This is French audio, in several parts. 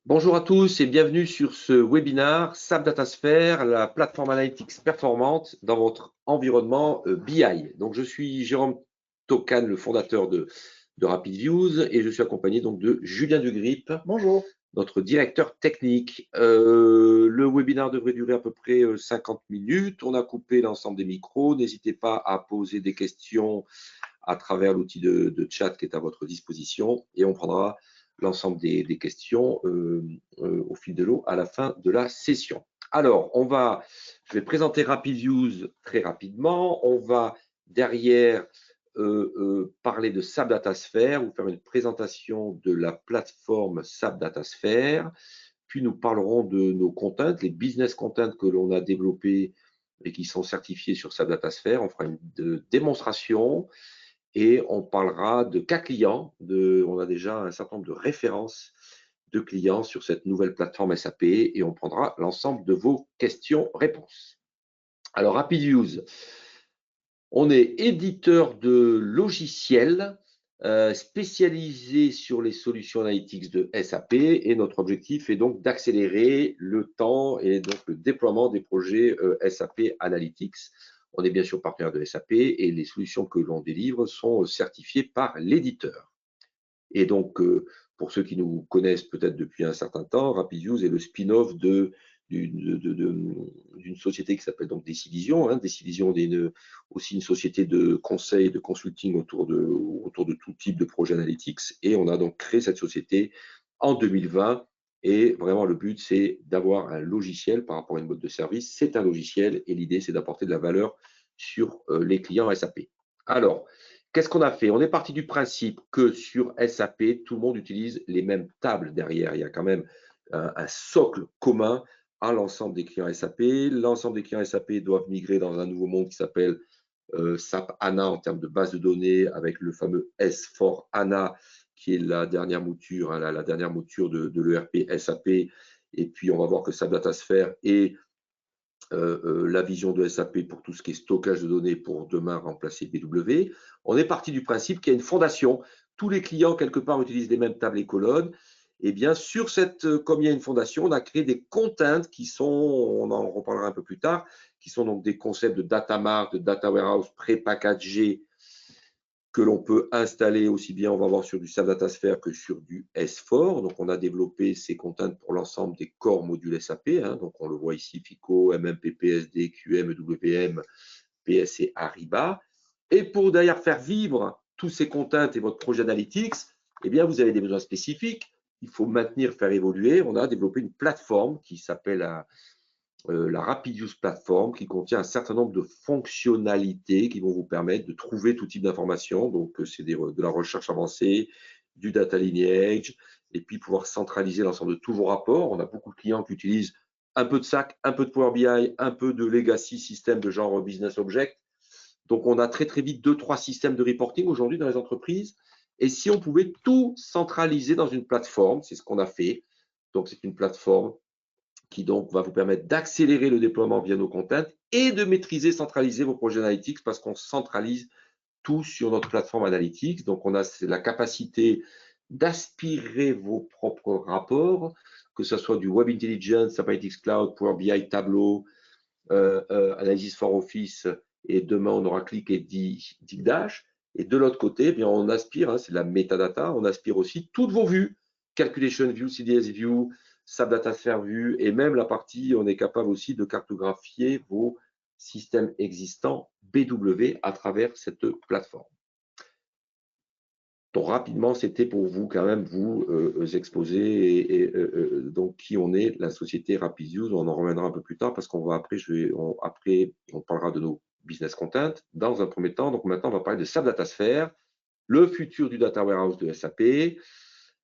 Bonjour à tous et bienvenue sur ce webinaire SAP DataSphere, la plateforme analytics performante dans votre environnement BI. Donc, je suis Jérôme Tocan, le fondateur de RapidViews, et je suis accompagné donc de Julien Dugrip. Bonjour. Notre directeur technique. Le webinaire devrait durer à peu près 50 minutes. On a coupé l'ensemble des micros. N'hésitez pas à poser des questions à travers l'outil de chat qui est à votre disposition et on prendra l'ensemble des questions au fil de l'eau à la fin de la session. Alors, je vais présenter RapidViews très rapidement. On va derrière parler de SAP DataSphere, vous faire une présentation de la plateforme SAP DataSphere. Puis nous parlerons de nos contents, les business contents que l'on a développés et qui sont certifiés sur SAP DataSphere. On fera une démonstration et on parlera de cas clients. On a déjà un certain nombre de références de clients sur cette nouvelle plateforme SAP et on prendra l'ensemble de vos questions-réponses. Alors, RapidViews, on est éditeur de logiciels spécialisé sur les solutions analytics de SAP et notre objectif est donc d'accélérer le temps et donc le déploiement des projets SAP Analytics. On est bien sûr partenaire de SAP et les solutions que l'on délivre sont certifiées par l'éditeur. Et donc, pour ceux qui nous connaissent peut-être depuis un certain temps, RapidViews est le spin-off d'une société qui s'appelle donc Decivision. Decivision est aussi une société de conseil, de consulting autour de tout type de projet analytics. Et on a donc créé cette société en 2020. Et vraiment, le but, c'est d'avoir un logiciel par rapport à une boîte de service. C'est un logiciel et l'idée, c'est d'apporter de la valeur sur les clients SAP. Alors, qu'est-ce qu'on a fait? On est parti du principe que sur SAP, tout le monde utilise les mêmes tables derrière. Il y a quand même un socle commun à l'ensemble des clients SAP. L'ensemble des clients SAP doivent migrer dans un nouveau monde qui s'appelle SAP HANA en termes de base de données avec le fameux S4 HANA qui est la dernière mouture, la dernière mouture de l'ERP SAP. Et puis, on va voir que SAP DataSphere est la vision de SAP pour tout ce qui est stockage de données pour demain remplacer BW. On est parti du principe qu'il y a une fondation. Tous les clients, quelque part, utilisent les mêmes tables et colonnes. Et bien, comme il y a une fondation, on a créé des contents qui sont, on en reparlera un peu plus tard, qui sont donc des concepts de data mart, de data warehouse pré-packagés que l'on peut installer aussi bien, on va voir sur du SAP DataSphere que sur du S4. Donc, on a développé ces contents pour l'ensemble des corps modules SAP. Donc, on le voit ici, FICO, MMP, PSD, QM, WM, PS et Ariba. Et pour d'ailleurs faire vivre tous ces contents et votre projet Analytics, eh bien, vous avez des besoins spécifiques. Il faut maintenir, faire évoluer. On a développé une plateforme qui s'appelle la RapidViews Platform qui contient un certain nombre de fonctionnalités qui vont vous permettre de trouver tout type d'informations. Donc, c'est de la recherche avancée, du data lineage, et puis pouvoir centraliser l'ensemble de tous vos rapports. On a beaucoup de clients qui utilisent un peu de SAC, un peu de Power BI, un peu de legacy système de genre Business Object. Donc, on a très, très vite 2-3 systèmes de reporting aujourd'hui dans les entreprises. Et si on pouvait tout centraliser dans une plateforme, c'est ce qu'on a fait. Donc, c'est une plateforme qui donc va vous permettre d'accélérer le déploiement via nos contents et de maîtriser, centraliser vos projets analytics parce qu'on centralise tout sur notre plateforme analytics. Donc, on a la capacité d'aspirer vos propres rapports, que ce soit du Web Intelligence, Analytics Cloud, Power BI, Tableau, Analysis for Office, et demain, on aura Click et Digdash. Et de l'autre côté, eh bien, on aspire, c'est la metadata, on aspire aussi toutes vos vues, Calculation View, CDS View, SAP DataSphere View, et même la partie, on est capable aussi de cartographier vos systèmes existants BW à travers cette plateforme. Donc rapidement, c'était pour vous quand même vous exposer donc qui on est, la société RapidViews. On en reviendra un peu plus tard parce qu'on va après, on parlera de nos business content dans un premier temps. Donc maintenant, on va parler de SAP DataSphere, le futur du data warehouse de SAP.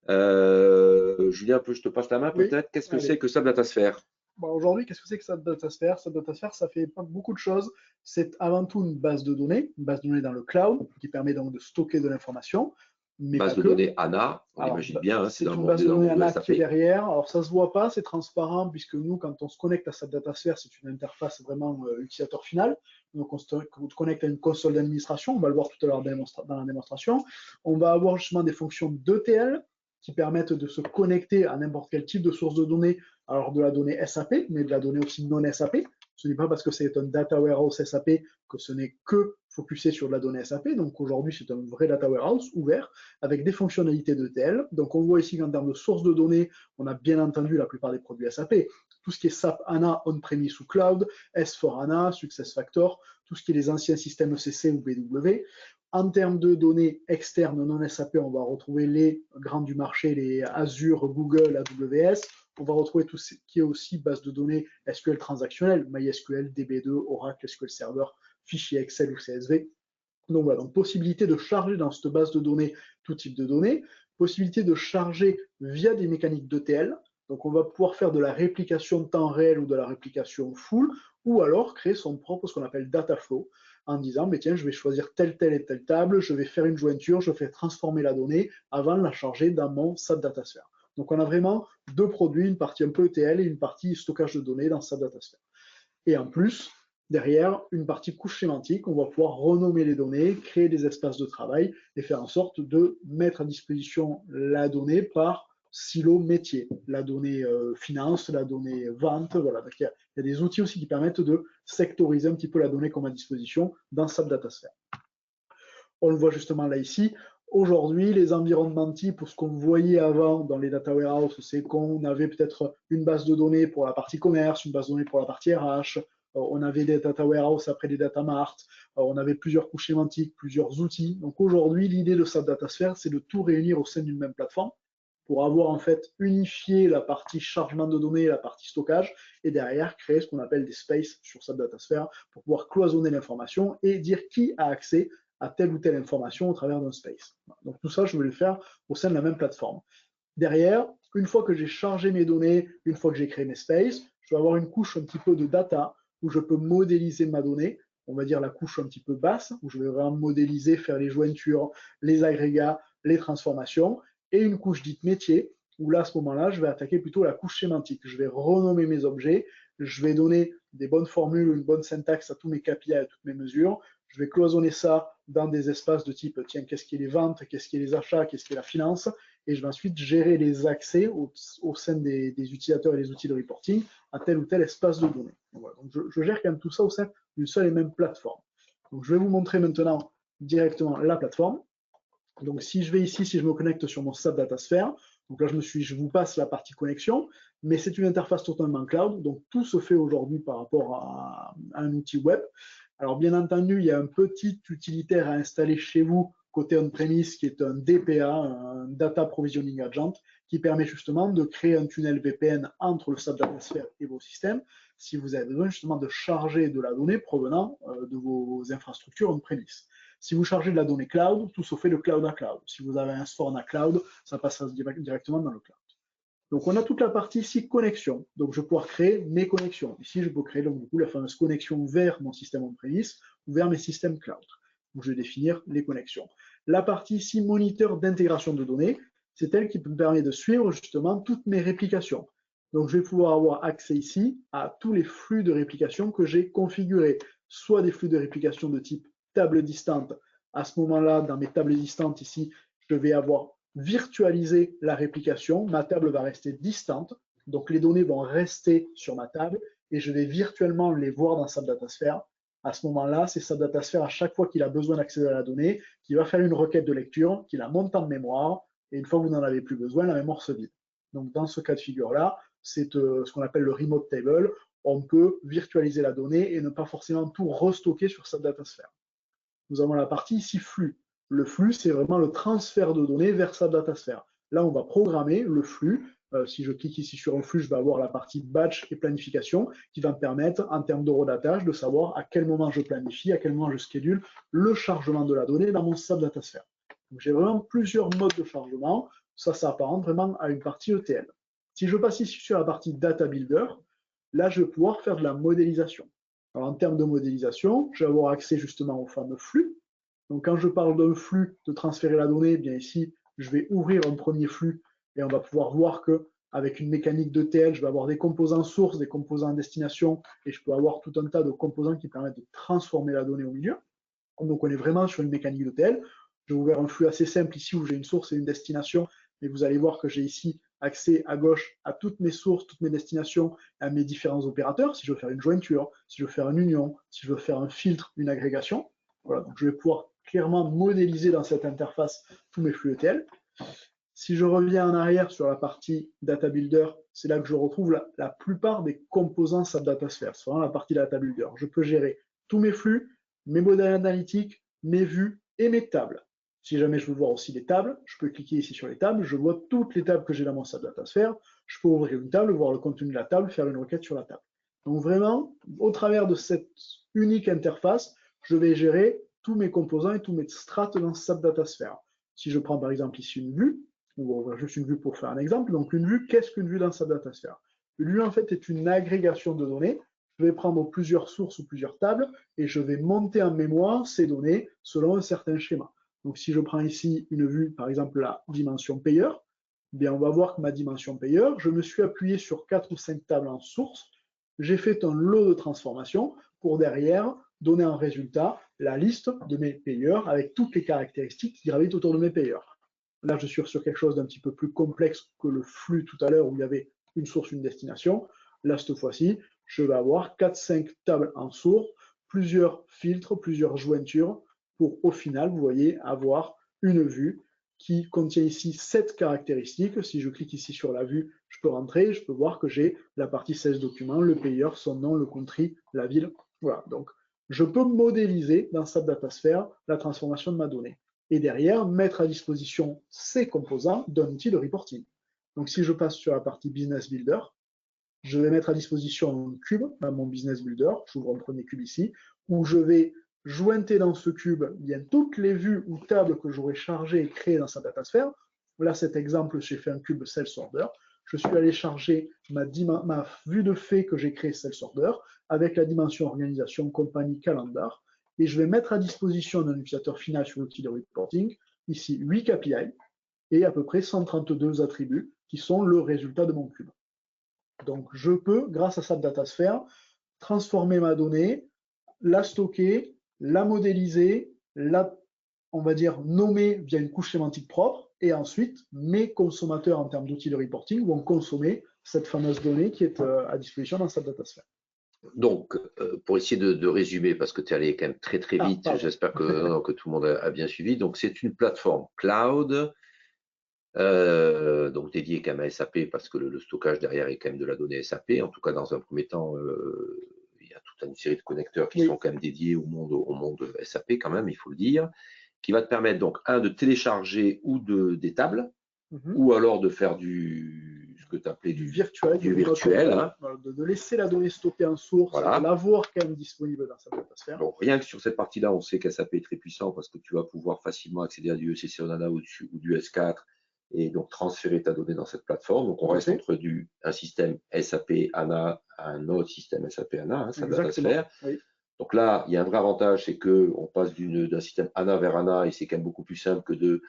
Julien, je te passe la main peut-être. Qu'est-ce que c'est que SAP DataSphere? Aujourd'hui, qu'est-ce que c'est que SAP DataSphere? SAP DataSphere, ça fait beaucoup de choses. C'est avant tout une base de données dans le cloud, qui permet donc de stocker de l'information, mais Base pas de que. données ANA, on Alors, imagine bien, c'est c'est une base de dans le données monde de ANA qui est SAP. derrière. Alors, ça ne se voit pas, c'est transparent, puisque nous, quand on se connecte à SAP DataSphere, c'est une interface vraiment utilisateur final. Donc, on se connecte à une console d'administration. On va le voir tout à l'heure dans la démonstration. On va avoir justement des fonctions d'ETL, qui permettent de se connecter à n'importe quel type de source de données, alors de la donnée SAP, mais de la donnée aussi non SAP. Ce n'est pas parce que c'est un data warehouse SAP que ce n'est que focusé sur de la donnée SAP. Donc aujourd'hui, c'est un vrai data warehouse ouvert avec des fonctionnalités d'ETL. Donc on voit ici qu'en termes de sources de données, on a bien entendu la plupart des produits SAP. Tout ce qui est SAP HANA on-premise ou cloud, S4HANA, SuccessFactors, tout ce qui est les anciens systèmes ECC ou BW. En termes de données externes non SAP, on va retrouver les grands du marché, les Azure, Google, AWS. On va retrouver tout ce qui est aussi base de données SQL transactionnelle, MySQL, DB2, Oracle, SQL Server, fichiers Excel ou CSV. Donc voilà, donc possibilité de charger dans cette base de données tout type de données, possibilité de charger via des mécaniques d'ETL. Donc on va pouvoir faire de la réplication de temps réel ou de la réplication full, ou alors créer son propre, ce qu'on appelle data flow, en disant, mais tiens, je vais choisir telle et telle table, je vais faire une jointure, je fais transformer la donnée avant de la charger dans mon SAP Datasphere. Donc on a vraiment deux produits, une partie un peu ETL et une partie stockage de données dans SAP Datasphere. Et en plus, derrière, une partie couche sémantique, on va pouvoir renommer les données, créer des espaces de travail et faire en sorte de mettre à disposition la donnée par silo métier, la donnée finance, la donnée vente, voilà. Donc, il y a des outils aussi qui permettent de sectoriser un petit peu la donnée qu'on a à disposition dans SAP Datasphere. On le voit justement là ici. Aujourd'hui, les environnements types, ce qu'on voyait avant dans les data warehouses, c'est qu'on avait peut-être une base de données pour la partie commerce, une base de données pour la partie RH, on avait des data warehouses après des data mart, on avait plusieurs couches sémantiques, plusieurs outils. Donc aujourd'hui, l'idée de SAP Datasphere, c'est de tout réunir au sein d'une même plateforme pour avoir en fait unifié la partie chargement de données et la partie stockage, et derrière créer ce qu'on appelle des spaces sur SAP Datasphere pour pouvoir cloisonner l'information et dire qui a accès à telle ou telle information au travers d'un space. Donc tout ça, je vais le faire au sein de la même plateforme. Derrière, une fois que j'ai chargé mes données, une fois que j'ai créé mes spaces, je vais avoir une couche un petit peu de data où je peux modéliser ma donnée, on va dire la couche un petit peu basse, où je vais vraiment modéliser, faire les jointures, les agrégats, les transformations, et une couche dite métier, où là, à ce moment-là, je vais attaquer plutôt la couche sémantique. Je vais renommer mes objets, je vais donner des bonnes formules, une bonne syntaxe à tous mes KPI, à toutes mes mesures, je vais cloisonner ça dans des espaces de type, tiens, qu'est-ce qui est les ventes, qu'est-ce qui est les achats, qu'est-ce qui est la finance, et je vais ensuite gérer les accès au sein des utilisateurs et des outils de reporting à tel ou tel espace de données. Voilà. Donc je gère quand même tout ça au sein d'une seule et même plateforme. Donc je vais vous montrer maintenant directement la plateforme. Donc si je vais ici, si je me connecte sur mon SAP Datasphere, donc là je vous passe la partie connexion, mais c'est une interface totalement cloud, donc tout se fait aujourd'hui par rapport à un outil web. Alors bien entendu, il y a un petit utilitaire à installer chez vous côté on-premise qui est un DPA, un Data Provisioning Agent, qui permet justement de créer un tunnel VPN entre le SAP Datasphere et vos systèmes si vous avez besoin justement de charger de la donnée provenant de vos infrastructures on-premise. Si vous chargez de la donnée cloud, tout se fait de cloud à cloud. Si vous avez un S4HANA cloud, ça passe directement dans le cloud. Donc on a toute la partie ici connexion. Donc je vais pouvoir créer mes connexions. Ici, je peux créer donc du coup la fameuse connexion vers mon système on-premise ou vers mes systèmes cloud. Donc je vais définir les connexions. La partie ici moniteur d'intégration de données, c'est elle qui me permet de suivre justement toutes mes réplications. Donc je vais pouvoir avoir accès ici à tous les flux de réplication que j'ai configurés, soit des flux de réplication de type table distante. À ce moment-là, dans mes tables distantes ici, je vais avoir virtualisé la réplication. Ma table va rester distante, donc les données vont rester sur ma table et je vais virtuellement les voir dans SAP Datasphere. À ce moment-là, c'est SAP Datasphere, à chaque fois qu'il a besoin d'accéder à la donnée, qui va faire une requête de lecture, qui la monte en mémoire, et une fois que vous n'en avez plus besoin, la mémoire se vide. Donc dans ce cas de figure-là, c'est ce qu'on appelle le remote table. On peut virtualiser la donnée et ne pas forcément tout restocker sur SAP Datasphere. Nous avons la partie ici flux. Le flux, c'est vraiment le transfert de données vers SAP Datasphere. Là, on va programmer le flux. Si je clique ici sur un flux, je vais avoir la partie batch et planification qui va me permettre, en termes d'horodatage, de savoir à quel moment je planifie, à quel moment je schedule le chargement de la donnée dans mon SAP Datasphere. Donc, j'ai vraiment plusieurs modes de chargement. Ça s'apparente vraiment à une partie ETL. Si je passe ici sur la partie Data Builder, là, je vais pouvoir faire de la modélisation. Alors, en termes de modélisation, je vais avoir accès justement au fameux flux. Donc, quand je parle d'un flux, de transférer la donnée, bien ici, je vais ouvrir un premier flux et on va pouvoir voir qu'avec une mécanique d'ETL, je vais avoir des composants sources, des composants destination et je peux avoir tout un tas de composants qui permettent de transformer la donnée au milieu. Donc, on est vraiment sur une mécanique d'ETL. Je vais ouvrir un flux assez simple ici où j'ai une source et une destination mais vous allez voir que j'ai ici accès à gauche à toutes mes sources, toutes mes destinations, à mes différents opérateurs. Si je veux faire une jointure, si je veux faire une union, si je veux faire un filtre, une agrégation. Voilà, donc je vais pouvoir clairement modéliser dans cette interface tous mes flux ETL. Si je reviens en arrière sur la partie Data Builder, c'est là que je retrouve la plupart des composants SAP DataSphere. C'est vraiment la partie Data Builder. Je peux gérer tous mes flux, mes modèles analytiques, mes vues et mes tables. Si jamais je veux voir aussi les tables, je peux cliquer ici sur les tables. Je vois toutes les tables que j'ai dans mon SAP DataSphere. Je peux ouvrir une table, voir le contenu de la table, faire une requête sur la table. Donc vraiment, au travers de cette unique interface, je vais gérer tous mes composants et tous mes strates dans SAP DataSphere. Si je prends par exemple ici une vue, on va ouvrir juste une vue pour faire un exemple. Donc une vue, qu'est-ce qu'une vue dans SAP DataSphere? Une vue en fait est une agrégation de données. Je vais prendre plusieurs sources ou plusieurs tables et je vais monter en mémoire ces données selon un certain schéma. Donc si je prends ici une vue, par exemple la dimension payeur, eh bien on va voir que ma dimension payeur, je me suis appuyé sur 4 ou 5 tables en source, j'ai fait un lot de transformations pour derrière donner en résultat la liste de mes payeurs avec toutes les caractéristiques qui gravitent autour de mes payeurs. Là, je suis sur quelque chose d'un petit peu plus complexe que le flux tout à l'heure où il y avait une source, une destination. Là, cette fois-ci, je vais avoir 4-5 tables en source, plusieurs filtres, plusieurs jointures pour, au final, vous voyez, avoir une vue qui contient ici 7 caractéristiques. Si je clique ici sur la vue, je peux rentrer, je peux voir que j'ai la partie 16 documents, le payeur, son nom, le country, la ville. Voilà, donc je peux modéliser dans SAP DataSphere la transformation de ma donnée et derrière mettre à disposition ces composants d'un outil de reporting. Donc si je passe sur la partie Business Builder, je vais mettre à disposition un cube dans mon Business Builder, j'ouvre un premier cube ici, où je vais jointer dans ce cube bien toutes les vues ou tables que j'aurais chargées et créées dans sa DataSphere. Là, cet exemple, j'ai fait un cube Sales Order. Je suis allé charger ma vue de fait que j'ai créée Sales Order avec la dimension organisation, compagnie, calendar. Et je vais mettre à disposition d'un utilisateur final sur l'outil de reporting, ici 8 KPI et à peu près 132 attributs qui sont le résultat de mon cube. Donc, je peux, grâce à SAP DataSphere, transformer ma donnée, la stocker, la modéliser, la, on va dire, nommer via une couche sémantique propre, et ensuite, mes consommateurs en termes d'outils de reporting vont consommer cette fameuse donnée qui est à disposition dans SAP DataSphere. Donc, pour essayer de résumer, parce que tu es allé quand même très très vite, j'espère que tout le monde a bien suivi. Donc, c'est une plateforme cloud, donc dédiée quand même à SAP, parce que le stockage derrière est quand même de la donnée SAP. En tout cas, dans un premier temps, il y a toute une série de connecteurs qui sont quand même dédiés au monde SAP quand même, il faut le dire, qui va te permettre donc, de télécharger ou des tables, ou alors de faire ce que tu appelais du virtuel. Hein. De laisser la donnée stockée en source, voilà. De l'avoir quand même disponible dans sa DataSphere. Donc, rien que sur cette partie-là, on sait qu'SAP est très puissant parce que tu vas pouvoir facilement accéder à du ECC HANA ou du S4 et donc transférer ta donnée dans cette plateforme. Donc, on reste entre un système SAP HANA à un autre système SAP HANA, hein, sa DataSphere. Oui. Donc là, il y a un vrai avantage, c'est qu'on passe d'un système HANA vers HANA et c'est quand même beaucoup plus simple que de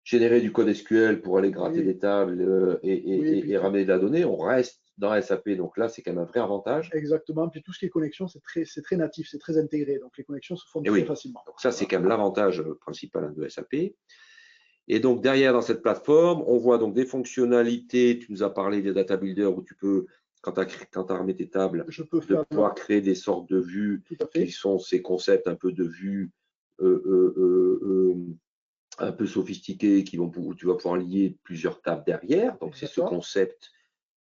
générer du code SQL pour aller gratter des tables et ramener de la donnée. On reste dans SAP, donc là, c'est quand même un vrai avantage. Exactement. Puis tout ce qui est connexion, c'est très natif, c'est très intégré. Donc les connexions se font très facilement. Donc ça, c'est quand même l'avantage principal de SAP. Et donc derrière, dans cette plateforme, on voit donc des fonctionnalités. Tu nous as parlé des data builders où tu peux, quand tu as remis tes tables, pouvoir créer des sortes de vues qui sont ces concepts un peu de vues un peu sophistiqués où tu vas pouvoir lier plusieurs tables derrière. Donc, c'est ce concept,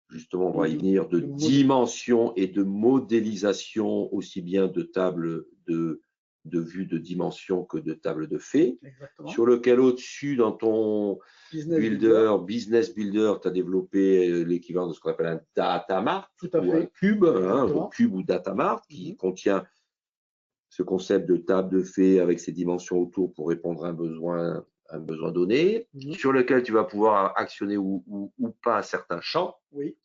justement, on va y venir, de dimension et de modélisation, aussi bien de tables de vue de dimension que de tables de fait. Exactement. Sur lequel, au-dessus, dans ton business builder, tu as développé l'équivalent de ce qu'on appelle un data mart ou un cube, cube ou data mart, qui contient ce concept de table de fait avec ses dimensions autour pour répondre à un besoin donné, sur lequel tu vas pouvoir actionner ou pas certains champs. Oui.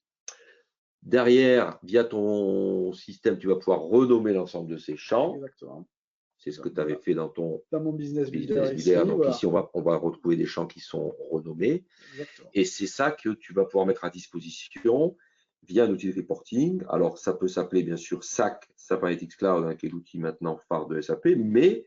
Derrière, via ton système, tu vas pouvoir renommer l'ensemble de ces champs. Exactement. C'est ce que tu avais fait dans mon business builder. Ici, donc ici, on va retrouver des champs qui sont renommés. Exactement. Et c'est ça que tu vas pouvoir mettre à disposition via un outil de reporting. Alors, ça peut s'appeler bien sûr SAC, SAP Analytics Cloud, qui est l'outil maintenant phare de SAP, mais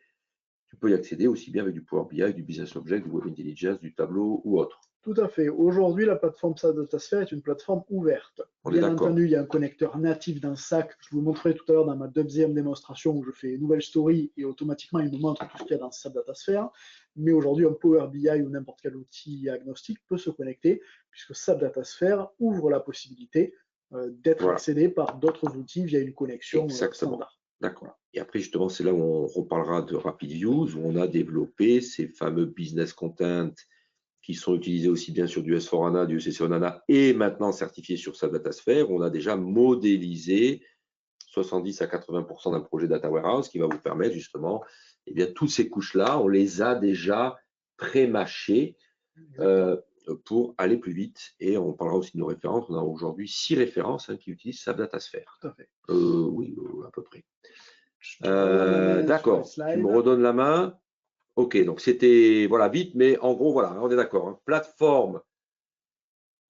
tu peux y accéder aussi bien avec du Power BI, du Business Object, du Web Intelligence, du Tableau ou autre. Tout à fait. Aujourd'hui, la plateforme SAP DataSphere est une plateforme ouverte. On est Bien d'accord. entendu, il y a un connecteur natif dans SAC. Je vous montrerai tout à l'heure dans ma deuxième démonstration où je fais une nouvelle story et automatiquement, il me montre tout ce qu'il y a dans SAP DataSphere. Mais aujourd'hui, un Power BI ou n'importe quel outil agnostique peut se connecter puisque SAP DataSphere ouvre la possibilité d'être accédé par d'autres outils via une connexion standard. D'accord. Voilà. Et après, justement, c'est là où on reparlera de RapidViews, où on a développé ces fameux business content qui sont utilisés aussi bien sur du S4HANA, du ECC HANA et maintenant certifiés sur SAP DataSphere. On a déjà modélisé 70 à 80% d'un projet Data Warehouse qui va vous permettre justement, eh bien, toutes ces couches-là, on les a déjà pré-mâchées pour aller plus vite. Et on parlera aussi de nos références. On a aujourd'hui 6 références qui utilisent SAP DataSphere. Tout à fait. Oui, à peu près. D'accord, tu me redonnes la main. Ok, donc c'était voilà vite, mais en gros, voilà, on est d'accord. Hein. Plateforme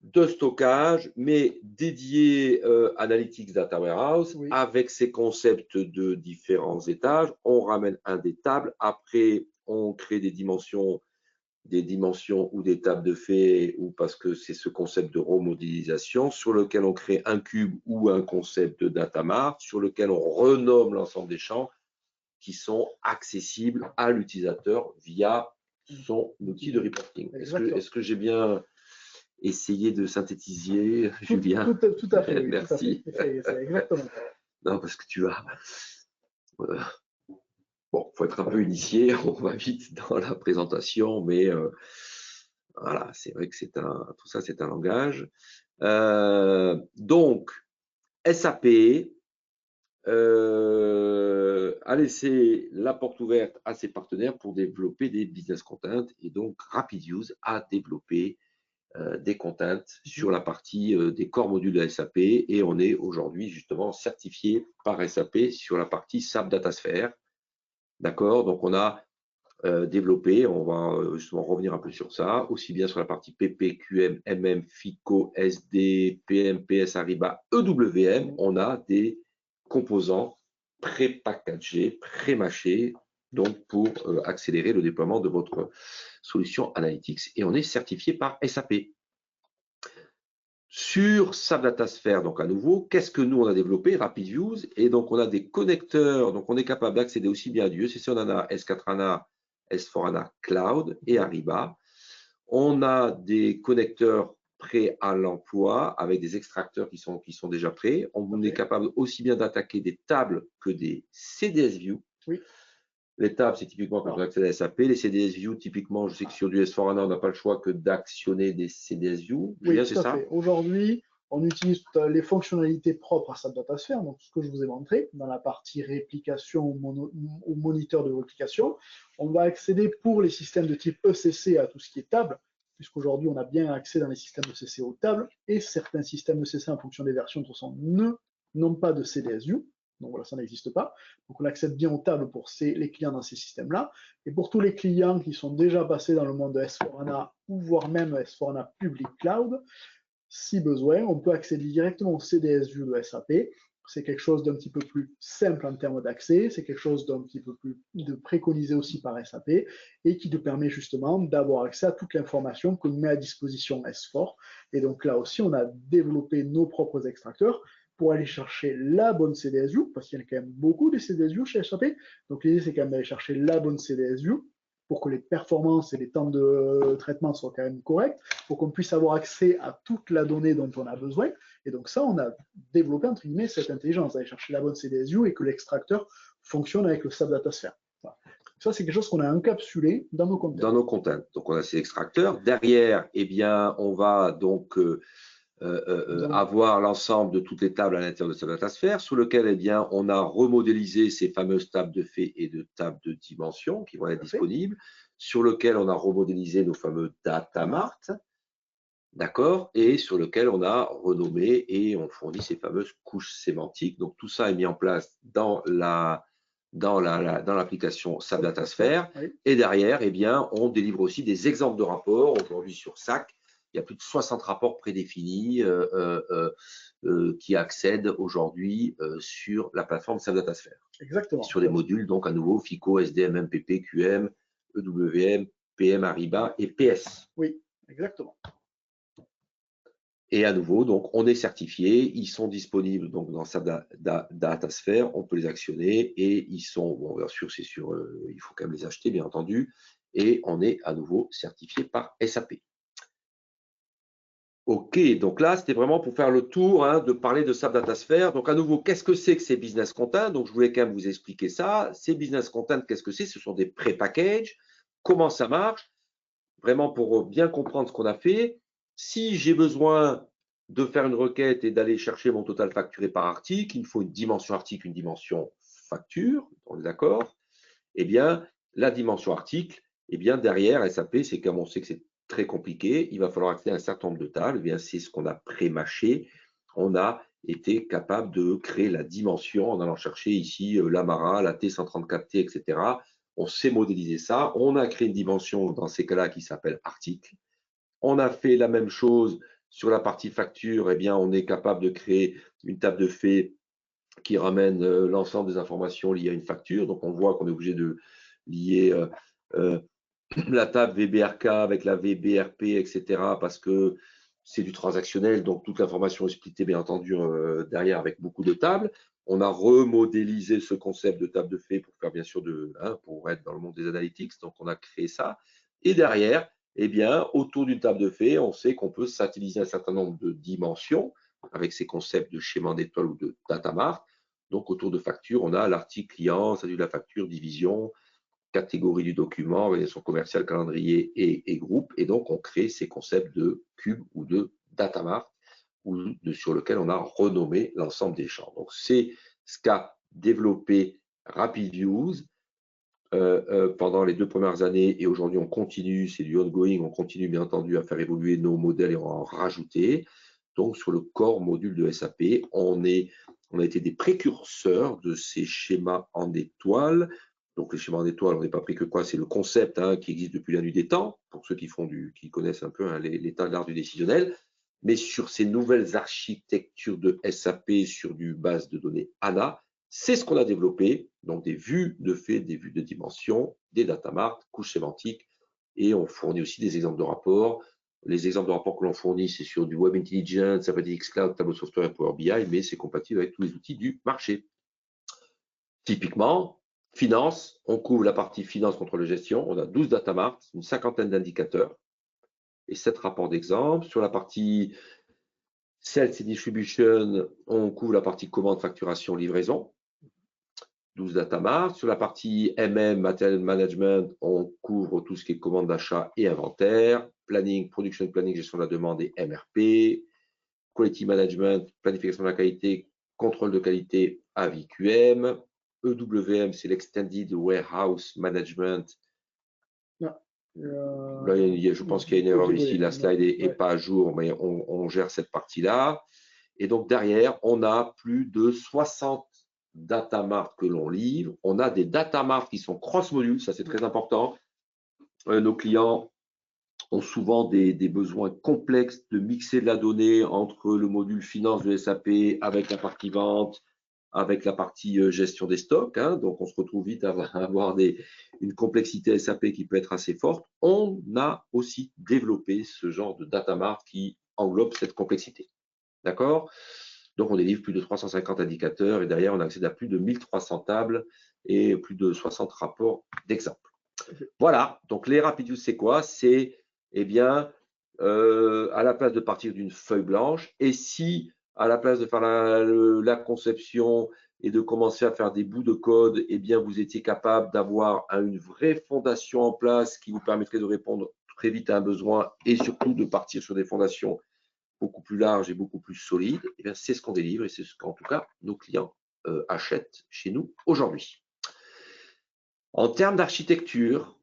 de stockage, mais dédiée Analytics Data Warehouse, Oui. avec ses concepts de différents étages. On ramène un des tables. Après, on crée des dimensions ou des tables de faits, ou parce que c'est ce concept de remodélisation sur lequel on crée un cube ou un concept de data mart, sur lequel on renomme l'ensemble des champs qui sont accessibles à l'utilisateur via son outil de reporting. Est-ce que j'ai bien essayé de synthétiser, Julien? Tout à fait, oui. Merci. Tout à fait. C'est exactement ça. Non, parce que tu as... Bon, il faut être un peu initié, on va vite dans la présentation, mais voilà, c'est vrai que tout ça, c'est un langage. Donc, SAP a laissé la porte ouverte à ses partenaires pour développer des business content, et donc RapidViews a développé des contents sur la partie des corps modules de SAP, et on est aujourd'hui justement certifié par SAP sur la partie SAP DataSphere. D'accord, donc on a développé, on va justement revenir un peu sur ça, aussi bien sur la partie PP, QM, MM, FICO, SD, PM, PS, Ariba, EWM, on a des composants pré-packagés, pré-mâchés, donc pour accélérer le déploiement de votre solution Analytics. Et on est certifié par SAP. Sur SAP DataSphere, donc à nouveau, qu'est-ce que nous on a développé? RapidViews, et donc on a des connecteurs, donc on est capable d'accéder aussi bien à du ECC HANA, S4HANA, S4HANA Cloud et Ariba. On a des connecteurs prêts à l'emploi avec des extracteurs qui sont déjà prêts. On est capable aussi bien d'attaquer des tables que des CDS View. Oui. Les tables, c'est typiquement quand on accède à SAP. Les CDS View, typiquement, je sais que sur du S4HANA, on n'a pas le choix que d'actionner des CDS View. Oui, tout à fait. Aujourd'hui, on utilise les fonctionnalités propres à SAP DataSphere, donc ce que je vous ai montré dans la partie réplication ou moniteur de réplication. On va accéder pour les systèmes de type ECC à tout ce qui est table, puisqu'aujourd'hui on a bien accès dans les systèmes ECC aux tables, et certains systèmes ECC en fonction des versions de toute façon n'ont pas de CDS View. Donc voilà, ça n'existe pas. Donc on accède bien aux tables pour les clients dans ces systèmes-là. Et pour tous les clients qui sont déjà passés dans le monde de S4HANA ou voire même S4HANA Public Cloud, si besoin, on peut accéder directement au CDS View de SAP. C'est quelque chose d'un petit peu plus simple en termes d'accès, c'est quelque chose d'un petit peu plus préconisé aussi par SAP et qui te permet justement d'avoir accès à toute l'information que met à disposition S4. Et donc là aussi, on a développé nos propres extracteurs pour aller chercher la bonne CDS View, parce qu'il y en a quand même beaucoup de CDS View chez SAP. Donc l'idée, c'est quand même d'aller chercher la bonne CDS View pour que les performances et les temps de traitement soient quand même corrects, pour qu'on puisse avoir accès à toute la donnée dont on a besoin. Et donc ça, on a développé, entre guillemets, cette intelligence, d'aller chercher la bonne CDS View et que l'extracteur fonctionne avec le SAP DataSphere. Voilà. Ça, c'est quelque chose qu'on a encapsulé dans nos contents. Dans nos contents. Donc, on a ces extracteurs. Derrière, eh bien, on va donc avoir l'ensemble de toutes les tables à l'intérieur de SAP DataSphere, sous lequel eh bien, on a remodélisé ces fameuses tables de faits et de tables de dimensions qui vont être disponibles, sur lequel on a remodélisé nos fameux data mart, d'accord, et sur lequel on a renommé et on fournit ces fameuses couches sémantiques. Donc tout ça est mis en place dans l'application SAP DataSphere. Et derrière, eh bien, on délivre aussi des exemples de rapports aujourd'hui sur SAC il y a plus de 60 rapports prédéfinis qui accèdent aujourd'hui sur la plateforme SAP DataSphere. Exactement. Sur les modules, donc à nouveau, FICO, SDM, MPP, QM, EWM, PM, Ariba et PS. Oui, exactement. Et à nouveau, donc, on est certifié, ils sont disponibles donc, dans SAP DataSphere, on peut les actionner et ils sont, bon, bien sûr, c'est sûr, il faut quand même les acheter, bien entendu, et on est à nouveau certifié par SAP. Ok, donc là, c'était vraiment pour faire le tour de parler de SAP DataSphere. Donc, à nouveau, qu'est-ce que c'est que ces business content? Donc, je voulais quand même vous expliquer ça. Ces business content, qu'est-ce que c'est? Ce sont des pré-packages. Comment ça marche? Vraiment pour bien comprendre ce qu'on a fait. Si j'ai besoin de faire une requête et d'aller chercher mon total facturé par article, il me faut une dimension article, une dimension facture, on est d'accord? Eh bien, la dimension article, eh bien, derrière SAP, c'est comme on sait que c'est très compliqué, il va falloir accéder à un certain nombre de tables, eh bien, c'est ce qu'on a pré-mâché. On a été capable de créer la dimension en allant chercher ici l'Amara, la T134T, etc. On sait modéliser ça. On a créé une dimension dans ces cas-là qui s'appelle article. On a fait la même chose sur la partie facture. Eh bien, on est capable de créer une table de faits qui ramène l'ensemble des informations liées à une facture. Donc, on voit qu'on est obligé de lier la table VBRK avec la VBRP, etc. parce que c'est du transactionnel. Donc, toute l'information est splittée, bien entendu, derrière avec beaucoup de tables. On a remodélisé ce concept de table de faits pour faire, bien sûr, pour être dans le monde des analytics. Donc, on a créé ça. Et derrière, eh bien, autour d'une table de faits, on sait qu'on peut satelliser un certain nombre de dimensions avec ces concepts de schéma d'étoile ou de data mart. Donc, autour de facture, on a l'article client, statut de la facture, division, catégorie du document, organisation commerciale, calendrier et groupe. Et donc, on crée ces concepts de cube ou de data mart sur lequel on a renommé l'ensemble des champs. Donc, c'est ce qu'a développé RapidViews pendant les 2 premières années et aujourd'hui, on continue, c'est du ongoing, on continue bien entendu à faire évoluer nos modèles et on en rajouter. Donc, sur le core module de SAP, on a été des précurseurs de ces schémas en étoile. Donc, les schémas en étoile, on n'est pas pris que quoi, c'est le concept qui existe depuis la nuit des temps, pour ceux qui connaissent un peu l'état de l'art du décisionnel. Mais sur ces nouvelles architectures de SAP sur du base de données ANA, c'est ce qu'on a développé, donc des vues de fait, des vues de dimension, des data mart, couches sémantiques, et on fournit aussi des exemples de rapports. Les exemples de rapports que l'on fournit, c'est sur du Web Intelligence, Analytics Cloud, Tableau Software et Power BI, mais c'est compatible avec tous les outils du marché. Typiquement, finance, on couvre la partie finance, contrôle de gestion, on a 12 data marts, une cinquantaine d'indicateurs et 7 rapports d'exemple. Sur la partie Sales et Distribution, on couvre la partie commande, facturation, livraison. 12 data marts. Sur la partie MM, Material Management, on couvre tout ce qui est commande d'achat et inventaire. Planning, Production Planning, gestion de la demande et MRP. Quality Management, planification de la qualité, contrôle de qualité, avis QM. EWM, c'est l'Extended Warehouse Management. Là, je pense qu'il y a une erreur ici, la slide n'est pas à jour, mais on gère cette partie-là. Et donc derrière, on a plus de 60 data mart que l'on livre. On a des data mart qui sont cross-modules, ça c'est très important. Nos clients ont souvent des besoins complexes de mixer de la donnée entre le module finance de SAP avec la partie vente, avec la partie gestion des stocks. Donc, on se retrouve vite à avoir une complexité SAP qui peut être assez forte. On a aussi développé ce genre de data mart qui englobe cette complexité. D'accord? Donc, on délivre plus de 350 indicateurs et derrière, on accède à plus de 1300 tables et plus de 60 rapports d'exemple. Voilà. Donc, les RapidViews, c'est quoi? C'est, eh bien, à la place de partir d'une feuille blanche, et si à la place de faire la conception et de commencer à faire des bouts de code, eh bien, vous étiez capable d'avoir une vraie fondation en place qui vous permettrait de répondre très vite à un besoin et surtout de partir sur des fondations beaucoup plus larges et beaucoup plus solides, eh bien, c'est ce qu'on délivre et c'est ce qu'en tout cas nos clients achètent chez nous aujourd'hui. En termes d'architecture,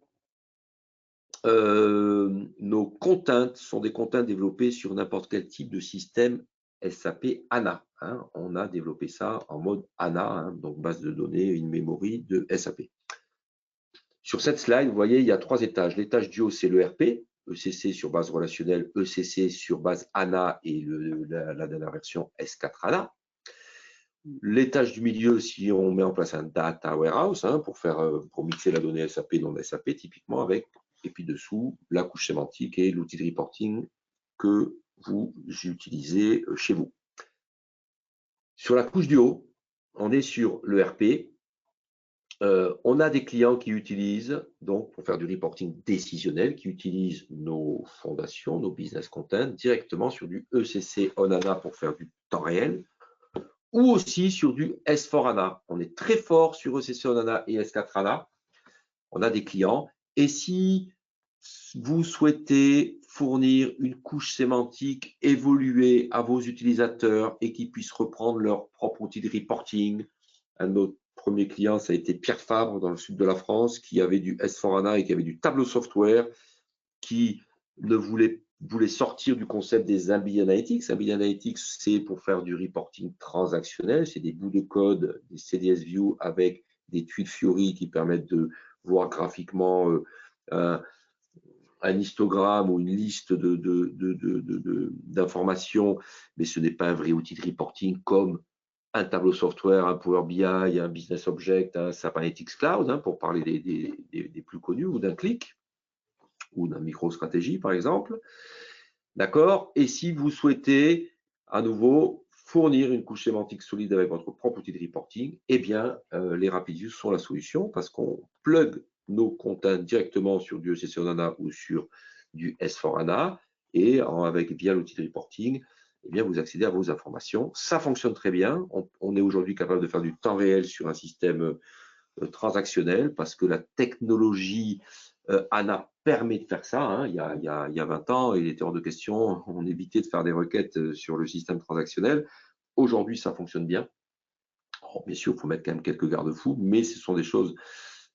nos contents sont des contents développés sur n'importe quel type de système SAP ANA. On a développé ça en mode ANA, donc base de données, in memory de SAP. Sur cette slide, vous voyez, il y a 3 étages. L'étage du haut, c'est le RP. ECC sur base relationnelle, ECC sur base ANA et la dernière version S4 ANA. Les tâches du milieu, si on met en place un data warehouse pour mixer la donnée SAP non SAP typiquement avec, et puis dessous, la couche sémantique et l'outil de reporting que vous utilisez chez vous. Sur la couche du haut, on est sur l'ERP. On a des clients qui utilisent, donc pour faire du reporting décisionnel, qui utilisent nos fondations, nos business content, directement sur du ECC on ANA pour faire du temps réel, ou aussi sur du S4HANA. On est très fort sur ECC on ANA et S4HANA. On a des clients. Et si vous souhaitez fournir une couche sémantique évoluée à vos utilisateurs et qu'ils puissent reprendre leur propre outil de reporting, un de nos premiers clients, ça a été Pierre Fabre dans le sud de la France, qui avait du S4HANA et qui avait du tableau software, qui ne voulait sortir du concept des Embedded Analytics. Embedded Analytics, c'est pour faire du reporting transactionnel, c'est des bouts de code, des CDS View avec des tuiles Fiori qui permettent de voir graphiquement un histogramme ou une liste d'informations, mais ce n'est pas un vrai outil de reporting comme un tableau software, un Power BI, un Business Object, un SAP Analytics Cloud, pour parler des plus connus, ou d'un Qlik, ou d'un MicroStrategy, par exemple. D'accord? Et si vous souhaitez, à nouveau, fournir une couche sémantique solide avec votre propre outil de reporting, eh bien, les RapidView sont la solution parce qu'on plug nos contents directement sur du ECC on ANA ou sur du S4HANA et via l'outil de reporting, eh bien, vous accédez à vos informations. Ça fonctionne très bien. On est aujourd'hui capable de faire du temps réel sur un système transactionnel parce que la technologie ANA permet de faire ça. Il y a 20 ans, il était hors de question, on évitait de faire des requêtes sur le système transactionnel. Aujourd'hui, ça fonctionne bien. Alors, bien sûr, il faut mettre quand même quelques garde-fous, mais ce sont des choses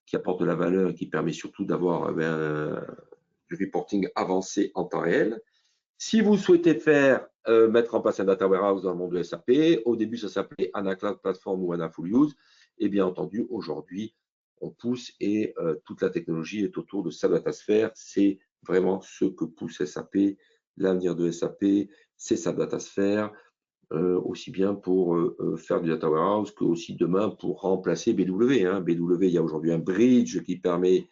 qui apportent de la valeur et qui permettent surtout d'avoir du reporting avancé en temps réel. Si vous souhaitez mettre en place un data warehouse dans le monde de SAP, au début, ça s'appelait ANA Cloud Platform ou ANA Full Use. Et bien entendu, aujourd'hui, on pousse et toute la technologie est autour de SAP DataSphere. C'est vraiment ce que pousse SAP. L'avenir de SAP, c'est SAP DataSphere, aussi bien pour faire du data warehouse que aussi demain pour remplacer BW. BW, il y a aujourd'hui un bridge qui permet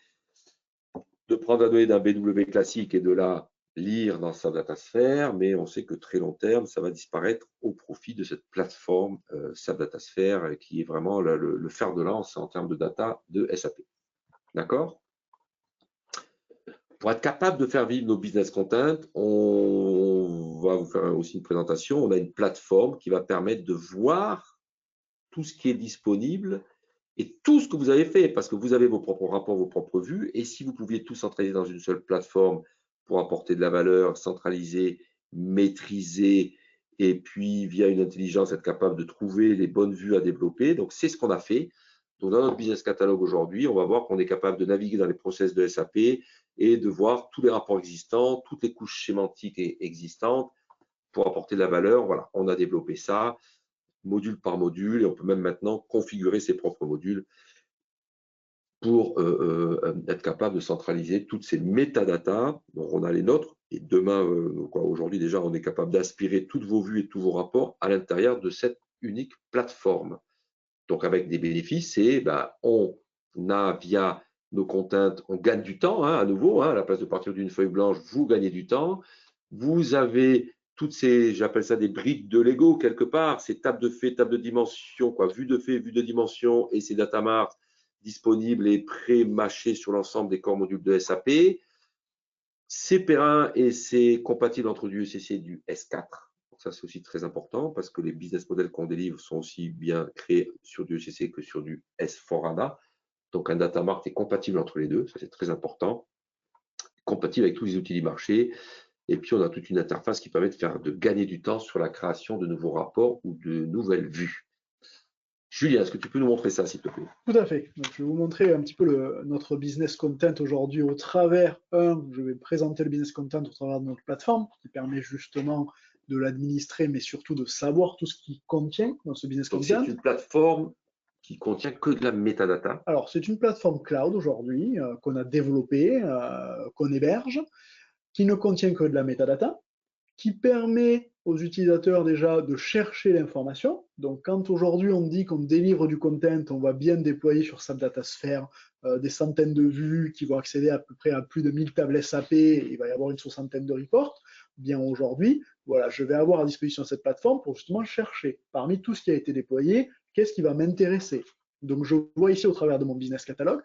de prendre la donnée d'un BW classique et de la lire dans sa DataSphere, mais on sait que très long terme, ça va disparaître au profit de cette plateforme SAP DataSphere qui est vraiment le fer de lance en termes de data de SAP. D'accord? Pour être capable de faire vivre nos business content, on va vous faire aussi une présentation. On a une plateforme qui va permettre de voir tout ce qui est disponible et tout ce que vous avez fait, parce que vous avez vos propres rapports, vos propres vues, et si vous pouviez tout centraliser dans une seule plateforme pour apporter de la valeur, centraliser, maîtriser, et puis via une intelligence être capable de trouver les bonnes vues à développer. Donc c'est ce qu'on a fait. Donc dans notre business catalogue aujourd'hui, on va voir qu'on est capable de naviguer dans les process de SAP et de voir tous les rapports existants, toutes les couches sémantiques existantes pour apporter de la valeur. Voilà, on a développé ça module par module, et on peut même maintenant configurer ses propres modules pour être capable de centraliser toutes ces métadatas. Donc on a les nôtres, et demain, aujourd'hui déjà, on est capable d'aspirer toutes vos vues et tous vos rapports à l'intérieur de cette unique plateforme. Donc avec des bénéfices, c'est on a via nos contents, on gagne du temps, à nouveau, à la place de partir d'une feuille blanche, vous gagnez du temps. Vous avez toutes ces, j'appelle ça des briques de Lego quelque part, ces tables de fait, tables de dimension, vue de fait, vue de dimension, et ces data marts disponibles et pré-mâchés sur l'ensemble des corps modules de SAP. C'est périn et c'est compatible entre du ECC et du S4. Donc ça, c'est aussi très important parce que les business models qu'on délivre sont aussi bien créés sur du ECC que sur du S4HANA. Donc un data mart est compatible entre les deux, ça c'est très important. Compatible avec tous les outils du marché. Et puis, on a toute une interface qui permet de gagner du temps sur la création de nouveaux rapports ou de nouvelles vues. Julien, est-ce que tu peux nous montrer ça, s'il te plaît? Tout à fait. Donc, je vais vous montrer un petit peu notre business content aujourd'hui au travers, je vais présenter le business content au travers de notre plateforme qui permet justement de l'administrer, mais surtout de savoir tout ce qui contient dans ce business content. C'est une plateforme qui contient que de la metadata. Alors, c'est une plateforme cloud aujourd'hui qu'on a développée, qu'on héberge, qui ne contient que de la métadata, qui permet aux utilisateurs déjà de chercher l'information. Donc, quand aujourd'hui on dit qu'on délivre du content, on va bien déployer sur SAP Datasphere des centaines de vues qui vont accéder à peu près à plus de 1000 tables SAP, et il va y avoir une soixantaine de reports. Bien aujourd'hui, voilà, je vais avoir à disposition cette plateforme pour justement chercher parmi tout ce qui a été déployé, qu'est-ce qui va m'intéresser. Donc, je vois ici au travers de mon business catalogue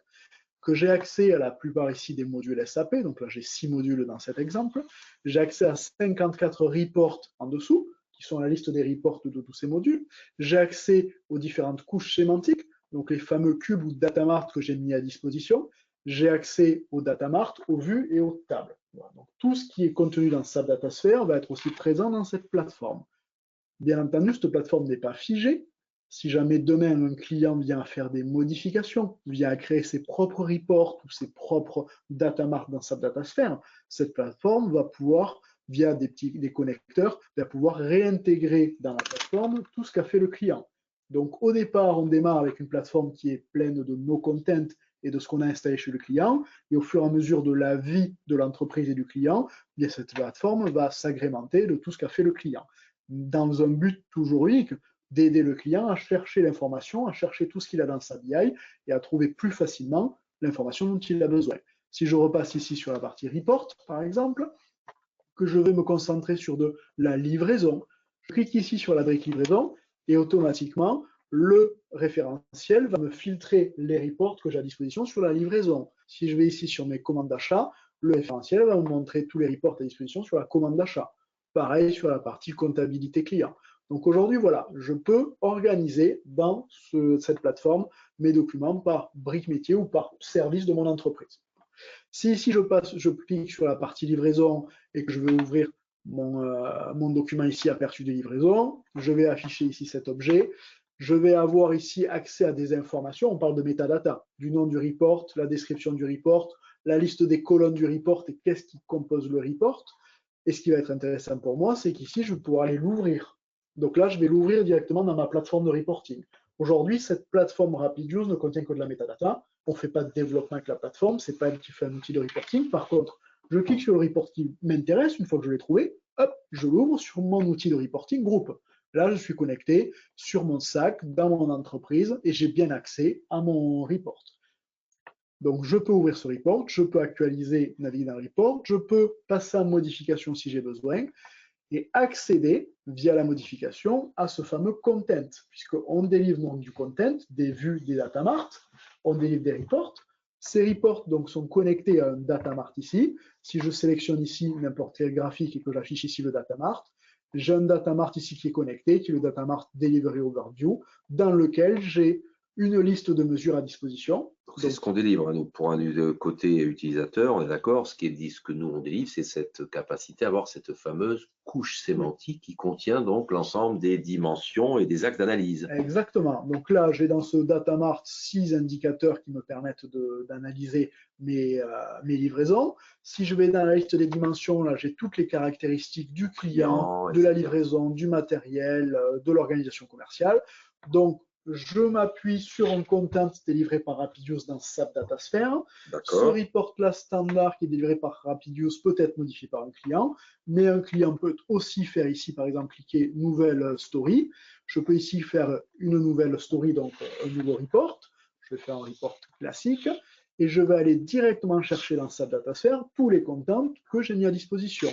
que j'ai accès à la plupart ici des modules SAP, donc là j'ai 6 modules dans cet exemple, j'ai accès à 54 reports en dessous, qui sont la liste des reports de tous ces modules, j'ai accès aux différentes couches sémantiques, donc les fameux cubes ou data mart que j'ai mis à disposition, j'ai accès aux data mart, aux vues et aux tables. Voilà. Donc, tout ce qui est contenu dans SAP Datasphere va être aussi présent dans cette plateforme. Bien entendu, cette plateforme n'est pas figée. Si jamais demain un client vient faire des modifications, vient créer ses propres reports ou ses propres data marts dans sa datasphère, cette plateforme va pouvoir, via des connecteurs, va pouvoir réintégrer dans la plateforme tout ce qu'a fait le client. Donc au départ, on démarre avec une plateforme qui est pleine de no content et de ce qu'on a installé chez le client, et au fur et à mesure de la vie de l'entreprise et du client, bien, cette plateforme va s'agrémenter de tout ce qu'a fait le client, dans un but toujours unique, d'aider le client à chercher l'information, à chercher tout ce qu'il a dans sa BI et à trouver plus facilement l'information dont il a besoin. Si je repasse ici sur la partie report, par exemple, que je vais me concentrer sur de la livraison, je clique ici sur la brique livraison et automatiquement, le référentiel va me filtrer les reports que j'ai à disposition sur la livraison. Si je vais ici sur mes commandes d'achat, le référentiel va me montrer tous les reports à disposition sur la commande d'achat. Pareil sur la partie comptabilité client. Donc aujourd'hui, voilà, je peux organiser dans cette plateforme mes documents par brique métier ou par service de mon entreprise. Si ici je clique sur la partie livraison et que je vais ouvrir mon document ici aperçu des livraisons, je vais afficher ici cet objet. Je vais avoir ici accès à des informations. On parle de metadata, du nom du report, la description du report, la liste des colonnes du report et qu'est-ce qui compose le report. Et ce qui va être intéressant pour moi, c'est qu'ici, je vais pouvoir aller l'ouvrir. Donc là, je vais l'ouvrir directement dans ma plateforme de reporting. Aujourd'hui, cette plateforme RapidViews ne contient que de la metadata. On ne fait pas de développement avec la plateforme, ce n'est pas elle qui fait un outil de reporting. Par contre, je clique sur le report qui m'intéresse, une fois que je l'ai trouvé, hop, je l'ouvre sur mon outil de reporting groupe. Là, je suis connecté sur mon SAC, dans mon entreprise, et j'ai bien accès à mon report. Donc, je peux ouvrir ce report, je peux actualiser, naviguer dans le report, je peux passer en modification si j'ai besoin et accéder via la modification à ce fameux content, puisqu'on délivre donc du content, des vues, des data marts, on délivre des reports. Ces reports donc, sont connectés à un data mart ici. Si je sélectionne ici n'importe quel graphique et que j'affiche ici le data mart, j'ai un data mart ici qui est connecté, qui est le data mart Delivery Overview, dans lequel j'ai une liste de mesures à disposition. C'est ce qu'on délivre. Nous, pour un côté utilisateur, on est d'accord, ce que nous on délivre, c'est cette capacité à avoir cette fameuse couche sémantique qui contient donc l'ensemble des dimensions et des axes d'analyse. Exactement. Donc là, j'ai dans ce data mart 6 indicateurs qui me permettent d'analyser mes livraisons. Si je vais dans la liste des dimensions, là, j'ai toutes les caractéristiques du client, de la livraison, du matériel, de l'organisation commerciale. Donc, je m'appuie sur un content délivré par RapidViews dans SAP Datasphere. Ce report-là standard qui est délivré par RapidViews peut être modifié par un client, mais un client peut aussi faire ici, par exemple, cliquer Nouvelle Story. Je peux ici faire une nouvelle story, donc un nouveau report. Je vais faire un report classique et je vais aller directement chercher dans SAP Datasphere tous les contents que j'ai mis à disposition.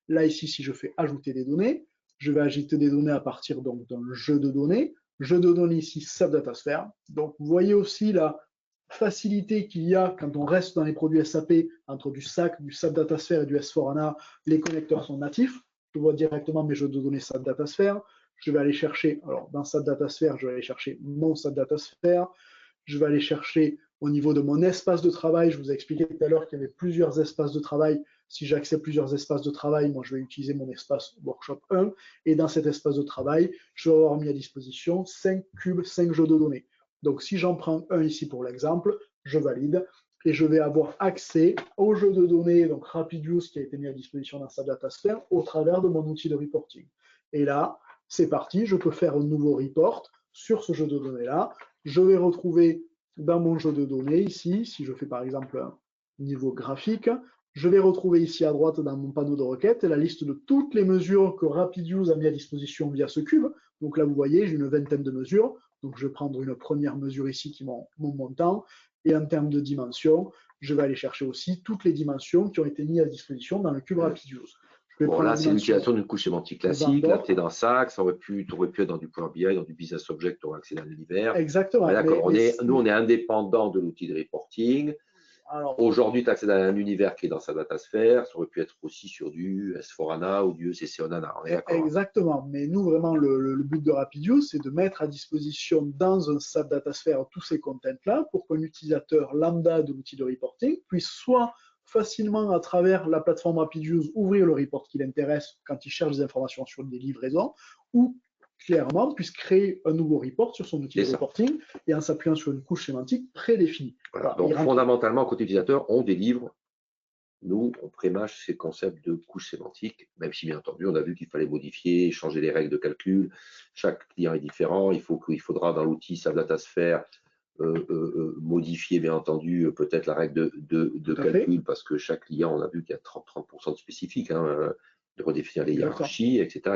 Là, ici, si je fais ajouter des données, je vais ajouter des données à partir d'un jeu de données. Jeu de données ici, SAP Datasphere. Donc, vous voyez aussi la facilité qu'il y a quand on reste dans les produits SAP entre du SAC, du SAP Datasphere et du S4HANA. Les connecteurs sont natifs. Je vois directement mes jeux de données SAP Datasphere. Je vais aller chercher, alors dans SAP Datasphere, je vais aller chercher mon SAP Datasphere. Je vais aller chercher au niveau de mon espace de travail. Je vous ai expliqué tout à l'heure qu'il y avait plusieurs espaces de travail. Si j'accède plusieurs espaces de travail, moi je vais utiliser mon espace Workshop 1. Et dans cet espace de travail, je vais avoir mis à disposition 5 cubes, 5 jeux de données. Donc si j'en prends un ici pour l'exemple, je valide et je vais avoir accès au jeu de données, donc RapidViews qui a été mis à disposition dans SAP Datasphere au travers de mon outil de reporting. Et là, c'est parti, je peux faire un nouveau report sur ce jeu de données-là. Je vais retrouver dans mon jeu de données ici, si je fais par exemple un niveau graphique, Je vais retrouver ici à droite dans mon panneau de requête la liste de toutes les mesures que RapidViews a mis à disposition via ce cube. Donc là, vous voyez, j'ai une vingtaine de mesures. Donc je vais prendre une première mesure ici qui est mon montant. Et en termes de dimensions, je vais aller chercher aussi toutes les dimensions qui ont été mises à disposition dans le cube RapidViews. Bon, là, c'est l'utilisation d'une couche sémantique classique. Là, tu es dans SAC, tu aurais pu être dans du Power BI, dans du Business Object, tu aurais accès dans l'univers. Exactement. D'accord, nous, on est indépendant de l'outil de reporting. Aujourd'hui, tu accèdes à un univers qui est dans sa datasphère. Ça aurait pu être aussi sur du S4HANA ou du ECC HANA. Exactement. Mais nous, vraiment, le but de RapidViews, c'est de mettre à disposition dans un SAP Datasphère tous ces contents-là pour qu'un utilisateur lambda de l'outil de reporting puisse soit facilement, à travers la plateforme RapidViews, ouvrir le report qui l'intéresse quand il cherche des informations sur des livraisons, ou clairement puisse créer un nouveau report sur son outil de reporting et en s'appuyant sur une couche sémantique prédéfinie. Voilà. Donc, fondamentalement, côté utilisateur, on délivre, nous, on prémâche ces concepts de couche sémantique, même si, bien entendu, on a vu qu'il fallait modifier, changer les règles de calcul. Chaque client est différent. Il faudra, dans l'outil SAP Datasphère, modifier, bien entendu, peut-être la règle de calcul, parce que chaque client, on a vu qu'il y a 30% de spécifiques, de redéfinir les hiérarchies, etc.,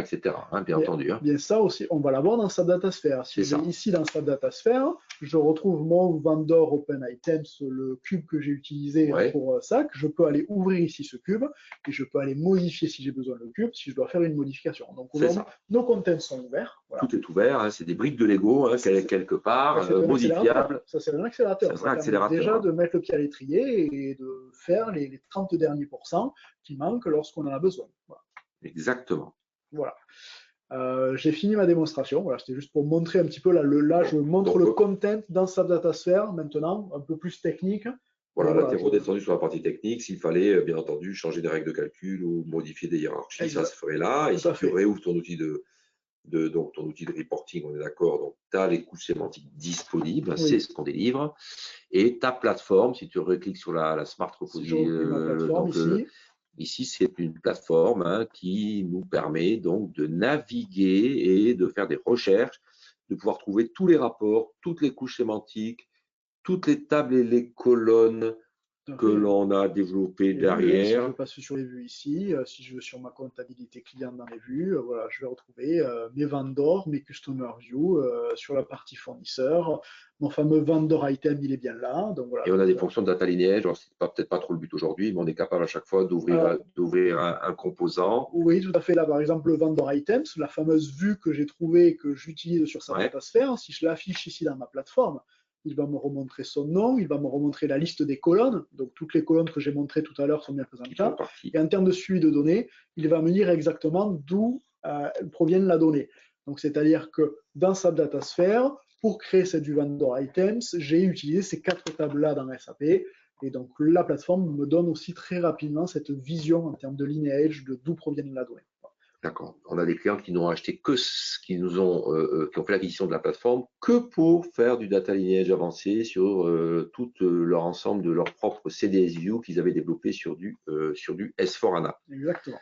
bien entendu. Bien ça aussi, on va l'avoir dans SAP Datasphère. Si je vais ici dans SAP Datasphère, je retrouve mon vendor Open Items, le cube que j'ai utilisé pour SAC. Je peux aller ouvrir ici ce cube et je peux aller modifier si j'ai besoin le cube, si je dois faire une modification. Donc aujourd'hui, nos contents sont ouverts. Voilà. Tout est ouvert, c'est des briques de Lego quelque part, modifiables. Ça, c'est un accélérateur. Ça permet déjà de mettre le pied à l'étrier et de faire les 30 derniers pourcents qui manquent lorsqu'on en a besoin. Voilà. Exactement. Voilà. J'ai fini ma démonstration. Voilà, c'était juste pour montrer un petit peu. Là, je montre le content dans SAP Datasphère maintenant, un peu plus technique. Voilà, là, tu es redescendu sur la partie technique. S'il fallait, bien entendu, changer des règles de calcul ou modifier des hiérarchies, ça se ferait là. Et si tu réouvres ton outil donc ton outil de reporting, on est d'accord, donc tu as les couches sémantiques disponibles, c'est ce qu'on délivre. Et ta plateforme, si tu recliques sur la Smart Repository, ici, c'est une plateforme qui nous permet donc de naviguer et de faire des recherches, de pouvoir trouver tous les rapports, toutes les couches sémantiques, toutes les tables et les colonnes que l'on a développées derrière. Si je passe sur les vues ici, si je vais sur ma comptabilité client dans les vues, voilà, je vais retrouver mes vendors, mes customer view sur la partie fournisseur. Mon fameux vendor item, il est bien là. Donc, voilà, et on a des fonctions de data lineage. C'est peut-être pas trop le but aujourd'hui, mais on est capable à chaque fois d'ouvrir un composant. Oui, tout à fait. Là, par exemple, le vendor items, la fameuse vue que j'ai trouvée et que j'utilise sur sa datasphère, si je l'affiche ici dans ma plateforme, il va me remontrer son nom, il va me remontrer la liste des colonnes. Donc, toutes les colonnes que j'ai montrées tout à l'heure sont bien présentes là. Et en termes de suivi de données, il va me dire exactement d'où proviennent la donnée. Donc, c'est-à-dire que dans SAP Datasphère, pour créer cette vue vendor items, j'ai utilisé ces 4 tables-là dans SAP. Et donc, la plateforme me donne aussi très rapidement cette vision en termes de lineage de d'où proviennent la donnée. D'accord. On a des clients qui n'ont acheté que qui ont fait l'acquisition de la plateforme que pour faire du data lineage avancé sur tout leur ensemble de leur propre CDS View qu'ils avaient développé sur du S4HANA. Exactement.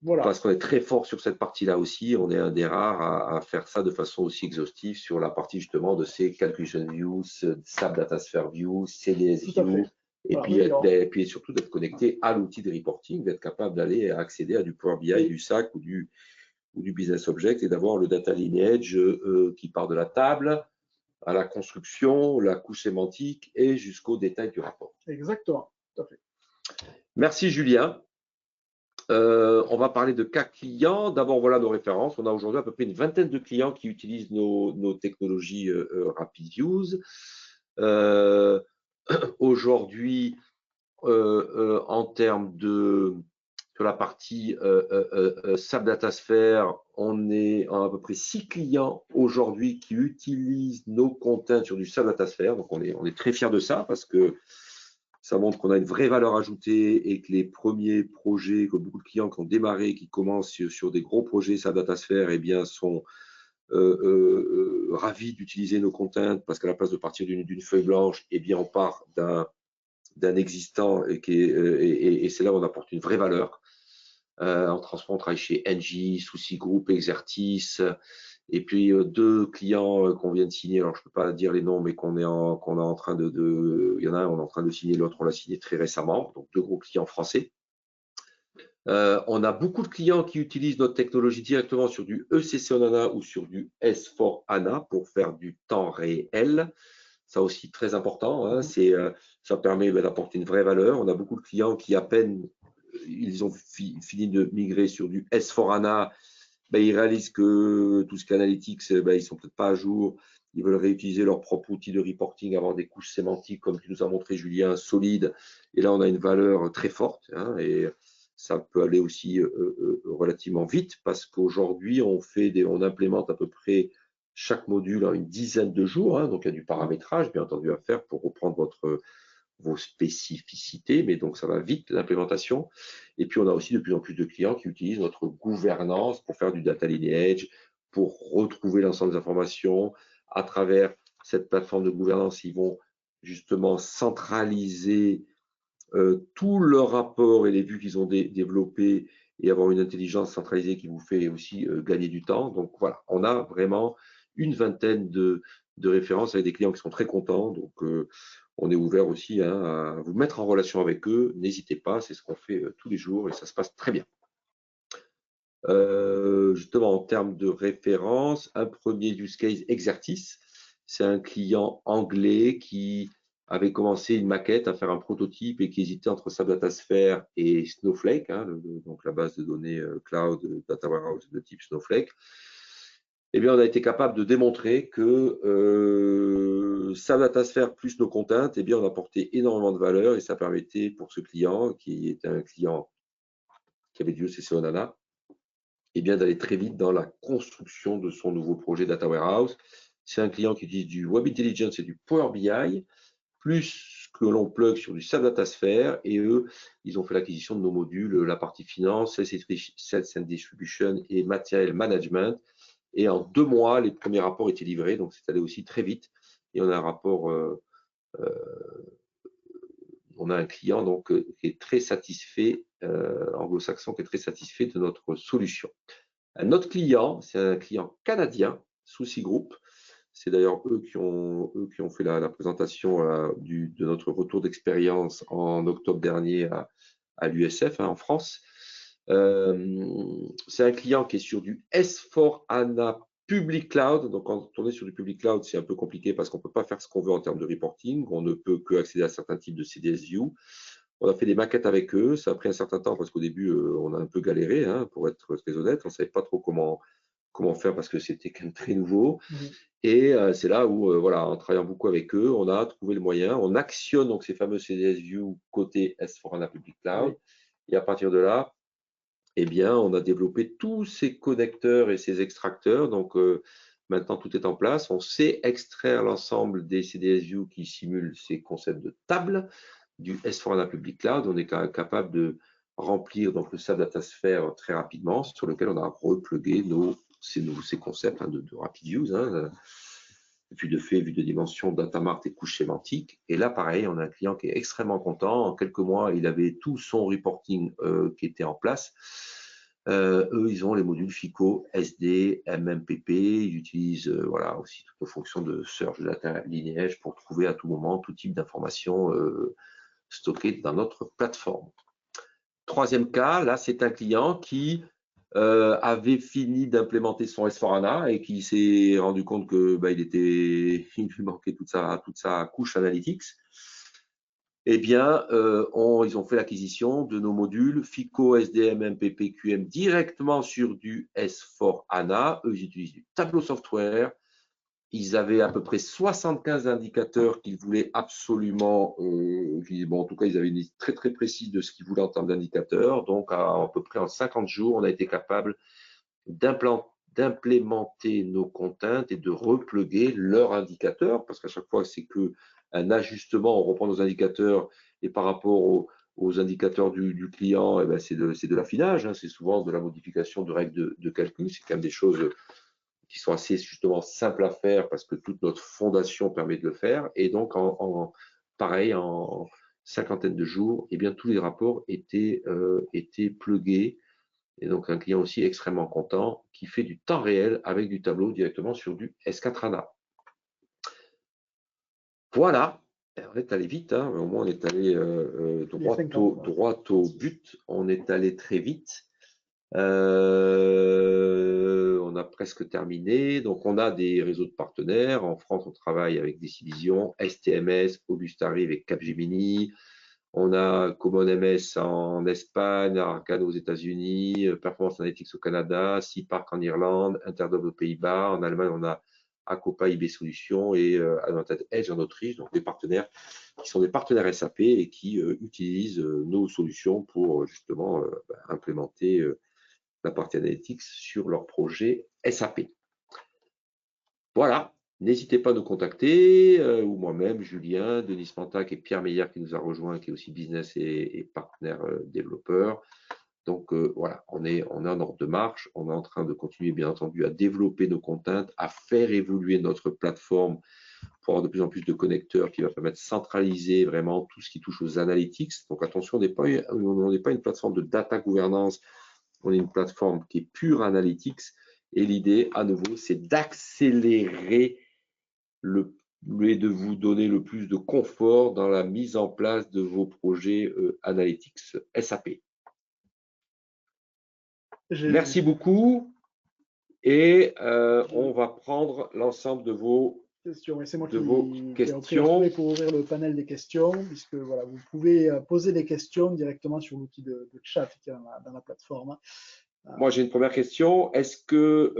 Voilà. Parce qu'on est très fort sur cette partie-là aussi. On est un des rares à faire ça de façon aussi exhaustive sur la partie justement de ces Calculation Views, SAP Datasphere View, CDS View. Et puis surtout d'être connecté à l'outil de reporting, d'être capable d'aller accéder à du Power BI, du SAC ou du Business Object et d'avoir le data lineage qui part de la table à la construction, la couche sémantique et jusqu'au détail du rapport. Exactement, tout à fait. Merci Julien. On va parler de cas clients. D'abord, voilà nos références. On a aujourd'hui à peu près une vingtaine de clients qui utilisent nos technologies RapidViews. Aujourd'hui, en termes sur la partie SAP Datasphère, on est à peu près 6 clients aujourd'hui qui utilisent nos contents sur du SAP Datasphère. Donc, on est très fiers de ça parce que ça montre qu'on a une vraie valeur ajoutée et que les premiers projets, que beaucoup de clients qui ont démarré, qui commencent sur des gros projets SAP Datasphère, eh bien, sont ravis d'utiliser nos contents parce qu'à la place de partir d'une feuille blanche, eh bien, on part d'un existant et c'est là où on apporte une vraie valeur. En transport, on travaille chez Engie, Souci Group, Exertis Et puis deux clients qu'on vient de signer, alors je ne peux pas dire les noms, mais qu'on est en train il y en a un, on est en train de signer, l'autre on l'a signé très récemment, donc deux gros clients français. On a beaucoup de clients qui utilisent notre technologie directement sur du ECC on HANA ou sur du S4 HANA pour faire du temps réel. Ça aussi très important, hein, ça permet d'apporter une vraie valeur. On a beaucoup de clients qui à peine ils ont fini de migrer sur du S4 HANA, ils réalisent que tout ce qui est analytics, ils ne sont peut-être pas à jour. Ils veulent réutiliser leur propre outil de reporting, avoir des couches sémantiques, comme tu nous as montré, Julien, solides. Et là, on a une valeur très forte. Hein, et ça peut aller aussi relativement vite parce qu'aujourd'hui, on implémente à peu près chaque module en une dizaine de jours. Hein, donc, il y a du paramétrage, bien entendu, à faire pour reprendre vos spécificités, mais donc ça va vite l'implémentation. Et puis on a aussi de plus en plus de clients qui utilisent notre gouvernance pour faire du data lineage, pour retrouver l'ensemble des informations. À travers cette plateforme de gouvernance, ils vont justement centraliser tous leurs rapports et les vues qu'ils ont développés et avoir une intelligence centralisée qui vous fait aussi gagner du temps. Donc voilà, on a vraiment une vingtaine de références avec des clients qui sont très contents. Donc on est ouvert aussi à vous mettre en relation avec eux. N'hésitez pas, c'est ce qu'on fait tous les jours et ça se passe très bien. Justement, en termes de référence, un premier use case, Exertis. C'est un client anglais qui avait commencé une maquette à faire un prototype et qui hésitait entre SAP Datasphere et Snowflake, hein, donc la base de données cloud data warehouse de type Snowflake. Eh bien, on a été capable de démontrer que SAP Datasphere plus nos content, eh bien, on apportait énormément de valeur et ça permettait pour ce client, qui était un client qui avait du ECC on HANA, eh bien, d'aller très vite dans la construction de son nouveau projet Data Warehouse. C'est un client qui utilise du Web Intelligence et du Power BI, plus que l'on plug sur du SAP Datasphere, et eux, ils ont fait l'acquisition de nos modules, la partie finance, Sales and Distribution et Material Management. Et en 2 mois, les premiers rapports étaient livrés, donc c'est allé aussi très vite. Et on a un rapport, on a un client donc qui est très satisfait, anglo-saxon, qui est très satisfait de notre solution. Un autre client, c'est un client canadien, Souci Group. C'est d'ailleurs eux qui ont fait la présentation de notre retour d'expérience en octobre dernier à l'USF, hein, en France. C'est un client qui est sur du S4 HANA Public Cloud. Donc, quand on est sur du Public Cloud, c'est un peu compliqué parce qu'on ne peut pas faire ce qu'on veut en termes de reporting. On ne peut que accéder à certains types de CDS View. On a fait des maquettes avec eux. Ça a pris un certain temps parce qu'au début, on a un peu galéré, hein, pour être très honnête. On ne savait pas trop comment faire parce que c'était quand même très nouveau. Et c'est là où, voilà, en travaillant beaucoup avec eux, on a trouvé le moyen. On actionne donc ces fameux CDS View côté S4HANA Public Cloud. Et à partir de là, eh bien, on a développé tous ces connecteurs et ces extracteurs. Donc, maintenant, tout est en place. On sait extraire l'ensemble des CDS View qui simulent ces concepts de table du S4HANA Public Cloud. On est capable de remplir donc, le SAP Datasphere très rapidement, sur lequel on a replugué ces concepts, hein, de rapid use, hein, vue de fait, vue de dimension, data mart et couche sémantique. Et là, pareil, on a un client qui est extrêmement content. En quelques mois, il avait tout son reporting qui était en place. Eux, ils ont les modules FICO, SD, MMPP. Ils utilisent voilà, aussi toutes nos fonctions de search, de data lineage pour trouver à tout moment tout type d'informations stockées dans notre plateforme. Troisième cas, là, c'est un client qui avait fini d'implémenter son S4HANA et qui s'est rendu compte que il lui manquait toute sa couche analytics. Eh bien, ils ont fait l'acquisition de nos modules FICO, SDM, MPP, QM directement sur du S4HANA. Eux, ils utilisent du Tableau Software. Ils avaient à peu près 75 indicateurs qu'ils voulaient absolument, en tout cas, ils avaient une liste très, très précise de ce qu'ils voulaient en termes d'indicateurs. Donc, à peu près en 50 jours, on a été capable d'implémenter nos contents et de repluguer leurs indicateurs, parce qu'à chaque fois, c'est qu'un ajustement, on reprend nos indicateurs et par rapport aux indicateurs du client, c'est de l'affinage, hein, c'est souvent de la modification de règles de calcul, c'est quand même des choses qui sont assez justement simples à faire parce que toute notre fondation permet de le faire. Et donc, pareil, en cinquantaine de jours, eh bien, tous les rapports étaient plugués Et donc, un client aussi extrêmement content qui fait du temps réel avec du tableau directement sur du S4HANA. Voilà, on est allé vite, hein. Au moins on est allé droit au but, on est allé très vite. On a presque terminé. Donc, on a des réseaux de partenaires. En France, on travaille avec Decivision, STMS, Augustari avec Capgemini. On a Common MS en Espagne, Arcade aux États-Unis, Performance Analytics au Canada, Seapark en Irlande, Interdob aux Pays-Bas. En Allemagne, on a Acopa IB Solutions et Advantage Edge en Autriche. Donc, des partenaires qui sont des partenaires SAP et qui utilisent nos solutions pour justement implémenter la partie analytics sur leur projet SAP. Voilà, n'hésitez pas à nous contacter, ou moi-même, Julien, Denis Mantac et Pierre Meillard qui nous a rejoint, qui est aussi business et partenaire développeur. Donc voilà, on est en ordre de marche, on est en train de continuer bien entendu à développer nos contents, à faire évoluer notre plateforme pour avoir de plus en plus de connecteurs qui va permettre de centraliser vraiment tout ce qui touche aux analytics. Donc attention, on n'est pas une plateforme de data gouvernance, on est une plateforme qui est pure analytics et l'idée, à nouveau, c'est d'accélérer et de vous donner le plus de confort dans la mise en place de vos projets analytics SAP. Merci beaucoup et on va prendre l'ensemble de vos questions. C'est moi qui ai repris la souris pour ouvrir le panel des questions, puisque voilà, vous pouvez poser des questions directement sur l'outil de chat qui est dans la plateforme. Moi, j'ai une première question. Est-ce que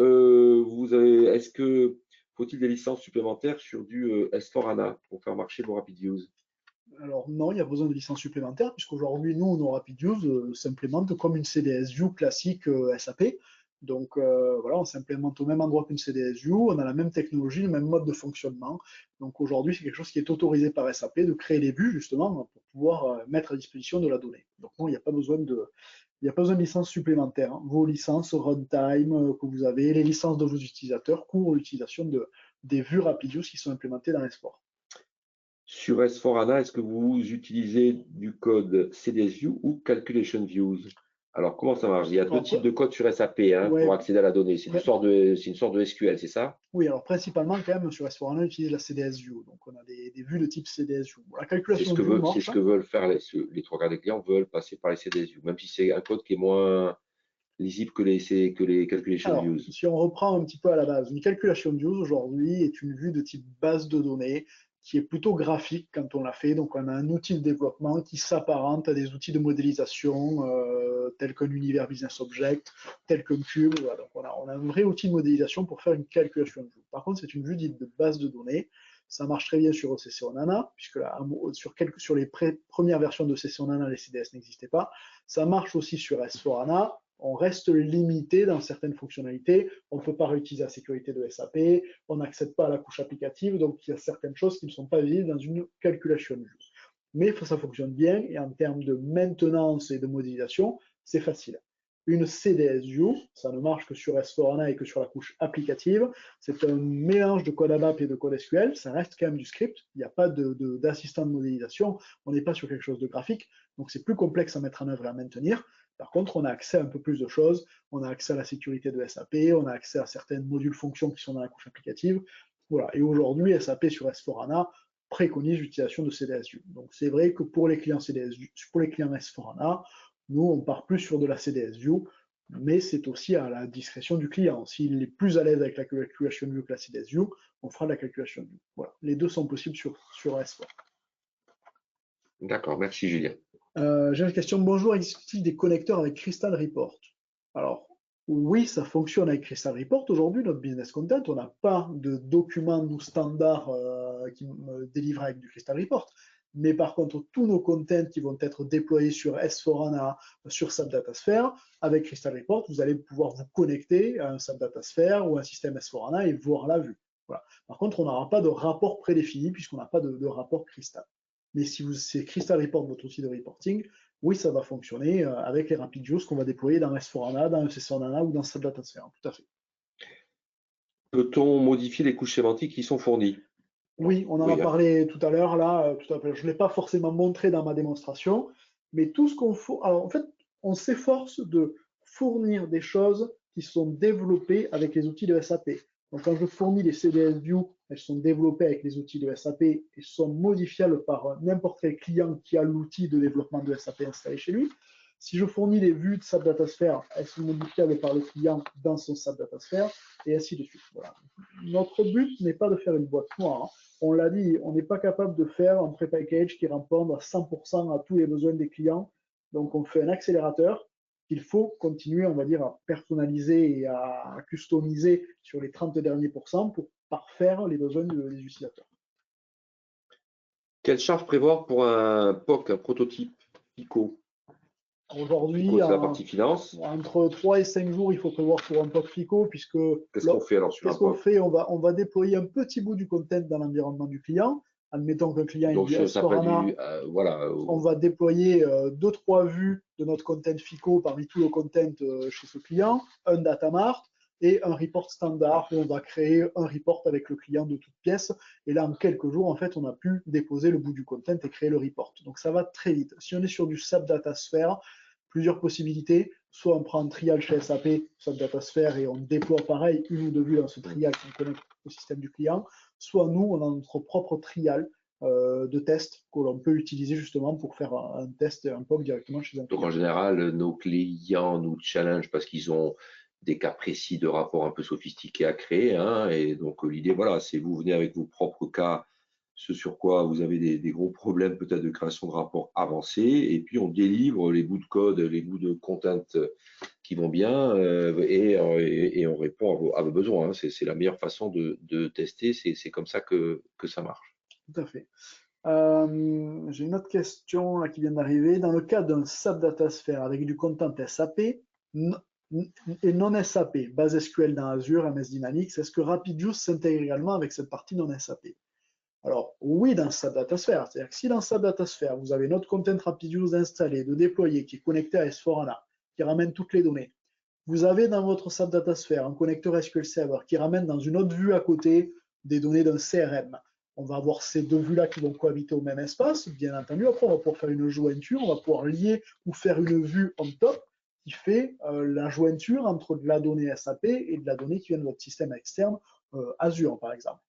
faut-il des licences supplémentaires sur du S4HANA pour faire marcher vos Rapid Use? Alors non, il y a besoin de licences supplémentaires, puisqu'aujourd'hui, nous, nos Rapid Use s'implémentent comme une CDS-View classique SAP. Donc voilà, on s'implémente au même endroit qu'une CDS-View, on a la même technologie, le même mode de fonctionnement. Donc aujourd'hui, c'est quelque chose qui est autorisé par SAP de créer des vues justement pour pouvoir mettre à disposition de la donnée. Donc non, il n'y a pas besoin de licence supplémentaire. Hein. Vos licences runtime que vous avez, les licences de vos utilisateurs couvrent l'utilisation des vues Rapid Use qui sont implémentées dans S4. Sur S4HANA, est-ce que vous utilisez du code CDSView ou Calculation Views? Alors, comment ça marche? Il y a deux types de codes sur SAP pour accéder à la donnée. C'est une sorte de SQL, c'est ça? Oui, alors principalement, quand même, sur S4HANA, on utilise la CDSView. Donc, on a des vues de type CDSView. La calculation de vue marche. C'est ce que veulent faire les trois quarts des clients, veulent passer par les CDSView, même si c'est un code qui est moins lisible que les Calculation Views. Si on reprend un petit peu à la base, une Calculation Views aujourd'hui est une vue de type base de données qui est plutôt graphique quand on l'a fait. Donc, on a un outil de développement qui s'apparente à des outils de modélisation tels qu'un univers business object, tel qu'un cube. Voilà. Donc, on a un vrai outil de modélisation pour faire une calculation view. Par contre, c'est une vue dite de base de données. Ça marche très bien sur ECC on HANA, puisque là, sur les premières versions de ECC on HANA, les CDS n'existaient pas. Ça marche aussi sur S4HANA. On reste limité dans certaines fonctionnalités. On ne peut pas réutiliser la sécurité de SAP, on n'accède pas à la couche applicative, donc il y a certaines choses qui ne sont pas visibles dans une calculation view. Mais ça fonctionne bien et en termes de maintenance et de modélisation, c'est facile. Une CDS view, ça ne marche que sur S4HANA et que sur la couche applicative. C'est un mélange de code ABAP et de code SQL. Ça reste quand même du script. Il n'y a pas d'assistant de modélisation. On n'est pas sur quelque chose de graphique. Donc, c'est plus complexe à mettre en œuvre et à maintenir. Par contre, on a accès à un peu plus de choses. On a accès à la sécurité de SAP. On a accès à certains modules fonctions qui sont dans la couche applicative. Voilà. Et aujourd'hui, SAP sur S4HANA préconise l'utilisation de CDSU. Donc, c'est vrai que pour les clients CDSU, pour les clients S4HANA, nous, on part plus sur de la CDSView, mais c'est aussi à la discrétion du client. S'il est plus à l'aise avec la calculation view que la CDSView, on fera de la calculation view. Voilà. Les deux sont possibles sur S4. D'accord, merci Julien. J'ai une question. Bonjour, existe-t-il des connecteurs avec Crystal Report? Alors, oui, ça fonctionne avec Crystal Report. Aujourd'hui, notre business content, on n'a pas de documents ou standards qui délivrent avec du Crystal Report. Mais par contre, tous nos contents qui vont être déployés sur S4HANA, sur SAP Datasphere, avec Crystal Report, vous allez pouvoir vous connecter à un SAP Datasphere ou un système S4HANA et voir la vue. Voilà. Par contre, on n'aura pas de rapport prédéfini puisqu'on n'a pas de rapport Crystal. Mais si c'est Crystal Report, votre outil de reporting, oui, ça va fonctionner avec les Rapid Use qu'on va déployer dans S4HANA, dans ECC on HANA ou dans SAP Datasphere. Tout à fait. Peut-on modifier les couches sémantiques qui sont fournies? Oui, on en a parlé tout à l'heure. Là, je ne l'ai pas forcément montré dans ma démonstration, mais tout ce qu'on faut. Alors, en fait, on s'efforce de fournir des choses qui sont développées avec les outils de SAP. Donc, quand je fournis les CDS View, elles sont développées avec les outils de SAP et sont modifiables par n'importe quel client qui a l'outil de développement de SAP installé chez lui. Si je fournis les vues de SAP DataSphere, elles sont modifiables par le client dans son SAP DataSphere, et ainsi de suite. Voilà. Notre but n'est pas de faire une boîte noire. Hein. On l'a dit, on n'est pas capable de faire un pré-package qui répond à 100% à tous les besoins des clients. Donc, on fait un accélérateur qu'il faut continuer, on va dire, à personnaliser et à customiser sur les 30 derniers pourcents pour parfaire les besoins des utilisateurs. Quelle charge prévoir pour un POC, un prototype FICO? Aujourd'hui, c'est la partie finance. entre 3 et 5 jours, il faut prévoir pour un POC FICO, puisque qu'est-ce qu'on fait alors sur un POC? Qu'est-ce qu'on fait? On va déployer un petit bout du content dans l'environnement du client. Admettons qu'un client Donc, est du S4HANA, voilà. on va déployer 2-3 vues de notre content FICO parmi tout le content chez ce client, un data mart et un report standard où on va créer un report avec le client de toutes pièces. Et là, en quelques jours, en fait, on a pu déposer le bout du content et créer le report. Donc, ça va très vite. Si on est sur du SAP DataSphere, plusieurs possibilités. Soit on prend un trial chez SAP, SAP DataSphere, et on déploie pareil une ou deux vues dans ce trial qui connecte au système du client. Soit nous, on a notre propre trial de test que l'on peut utiliser justement pour faire un test, un POC directement chez un client. Donc en général, nos clients nous challenge parce qu'ils ont des cas précis de rapports un peu sophistiqués à créer. Hein, et donc l'idée, voilà, c'est vous venez avec vos propres cas, ce sur quoi vous avez des gros problèmes peut-être de création de rapports avancés, et puis on délivre les bouts de code, les bouts de content qui vont bien, et on répond à vos besoins. Hein. C'est la meilleure façon de tester, c'est comme ça que ça marche. Tout à fait. J'ai une autre question là, qui vient d'arriver. Dans le cas d'un SAP DataSphere avec du content SAP et non SAP, base SQL dans Azure, MS Dynamics, est-ce que RapidView s'intègre également avec cette partie non SAP? Alors oui, dans SAP DataSphere. C'est-à-dire que si dans SAP DataSphere, vous avez notre content RapidView installé, de déployer, qui est connecté à S4HANA, qui ramène toutes les données, vous avez dans votre SAP DataSphere un connecteur SQL Server qui ramène dans une autre vue à côté des données d'un CRM. On va avoir ces deux vues-là qui vont cohabiter au même espace. Bien entendu, après, on va pouvoir faire une jointure, on va pouvoir lier ou faire une vue on top qui fait la jointure entre de la donnée SAP et de la donnée qui vient de votre système externe, Azure par exemple.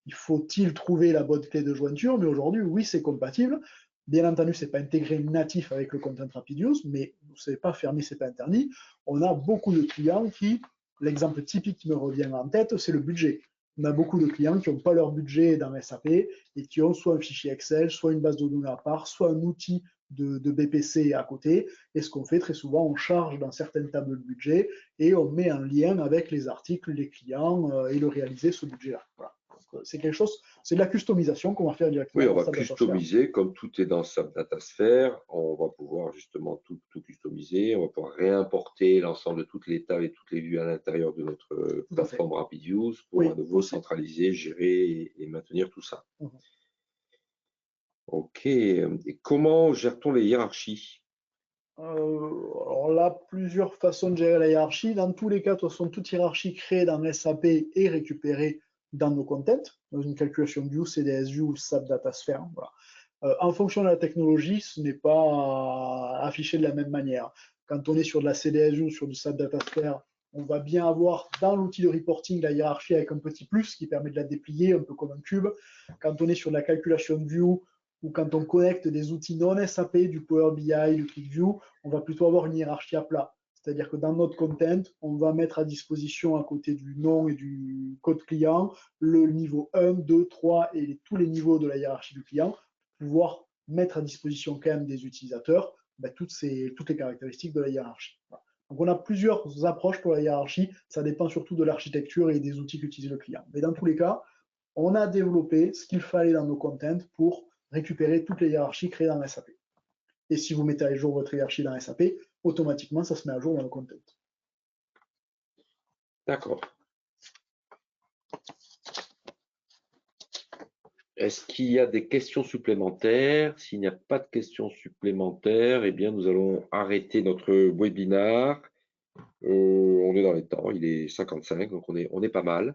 Il faut-il trouver la bonne clé de jointure? Mais aujourd'hui, oui, c'est compatible. Bien entendu, ce n'est pas intégré natif avec le Content RapidView, mais ce n'est pas fermé, ce n'est pas interdit. On a beaucoup de clients qui, l'exemple typique qui me revient en tête, c'est le budget. On a beaucoup de clients qui n'ont pas leur budget dans SAP et qui ont soit un fichier Excel, soit une base de données à part, soit un outil de BPC à côté. Et ce qu'on fait très souvent, on charge dans certaines tables de budget et on met en lien avec les articles, les clients et le réaliser ce budget-là. Voilà. C'est quelque chose, c'est de la customisation qu'on va faire directement. Oui, on va customiser, comme tout est dans SAP DataSphere, on va pouvoir justement tout customiser, on va pouvoir réimporter l'ensemble de toutes les tables et toutes les vues à l'intérieur de notre plateforme RapidView pour à nouveau centraliser, gérer et maintenir tout ça. Ok, et comment gère-t-on les hiérarchies? Alors là, plusieurs façons de gérer la hiérarchie. Dans tous les cas, de toute façon, toute hiérarchie créée dans SAP est récupérée dans nos contents, dans une calculation view, CDS view, SAP DataSphere. Voilà. En fonction de la technologie, ce n'est pas affiché de la même manière. Quand on est sur de la CDS view, sur du SAP DataSphere, on va bien avoir dans l'outil de reporting la hiérarchie avec un petit plus qui permet de la déplier, un peu comme un cube. Quand on est sur de la calculation view, ou quand on connecte des outils non SAP, du Power BI, du QuickView, on va plutôt avoir une hiérarchie à plat. C'est-à-dire que dans notre content, on va mettre à disposition à côté du nom et du code client le niveau 1, 2, 3 et tous les niveaux de la hiérarchie du client, pour pouvoir mettre à disposition quand même des utilisateurs toutes les caractéristiques de la hiérarchie. Voilà. Donc on a plusieurs approches pour la hiérarchie, ça dépend surtout de l'architecture et des outils qu'utilise le client. Mais dans tous les cas, on a développé ce qu'il fallait dans nos contents pour récupérer toutes les hiérarchies créées dans SAP. Et si vous mettez à jour votre hiérarchie dans SAP, automatiquement, ça se met à jour dans le content. D'accord. Est-ce qu'il y a des questions supplémentaires? S'il n'y a pas de questions supplémentaires, eh bien, nous allons arrêter notre webinaire. On est dans les temps, il est 55, donc on est pas mal.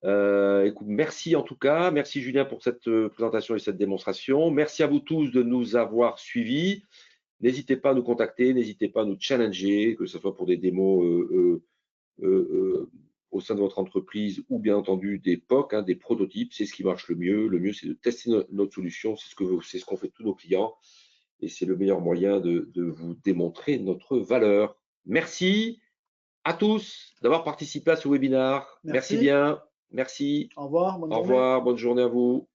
Écoute, merci en tout cas. Merci Julien pour cette présentation et cette démonstration. Merci à vous tous de nous avoir suivis. N'hésitez pas à nous contacter, n'hésitez pas à nous challenger, que ce soit pour des démos au sein de votre entreprise ou bien entendu des POC, hein, des prototypes. C'est ce qui marche le mieux. Le mieux, c'est de tester notre solution. C'est ce qu'ont fait tous nos clients et c'est le meilleur moyen de vous démontrer notre valeur. Merci à tous d'avoir participé à ce webinaire. Merci Merci. bien. Merci. Au revoir. Bonne Au journée. revoir. Bonne journée à vous.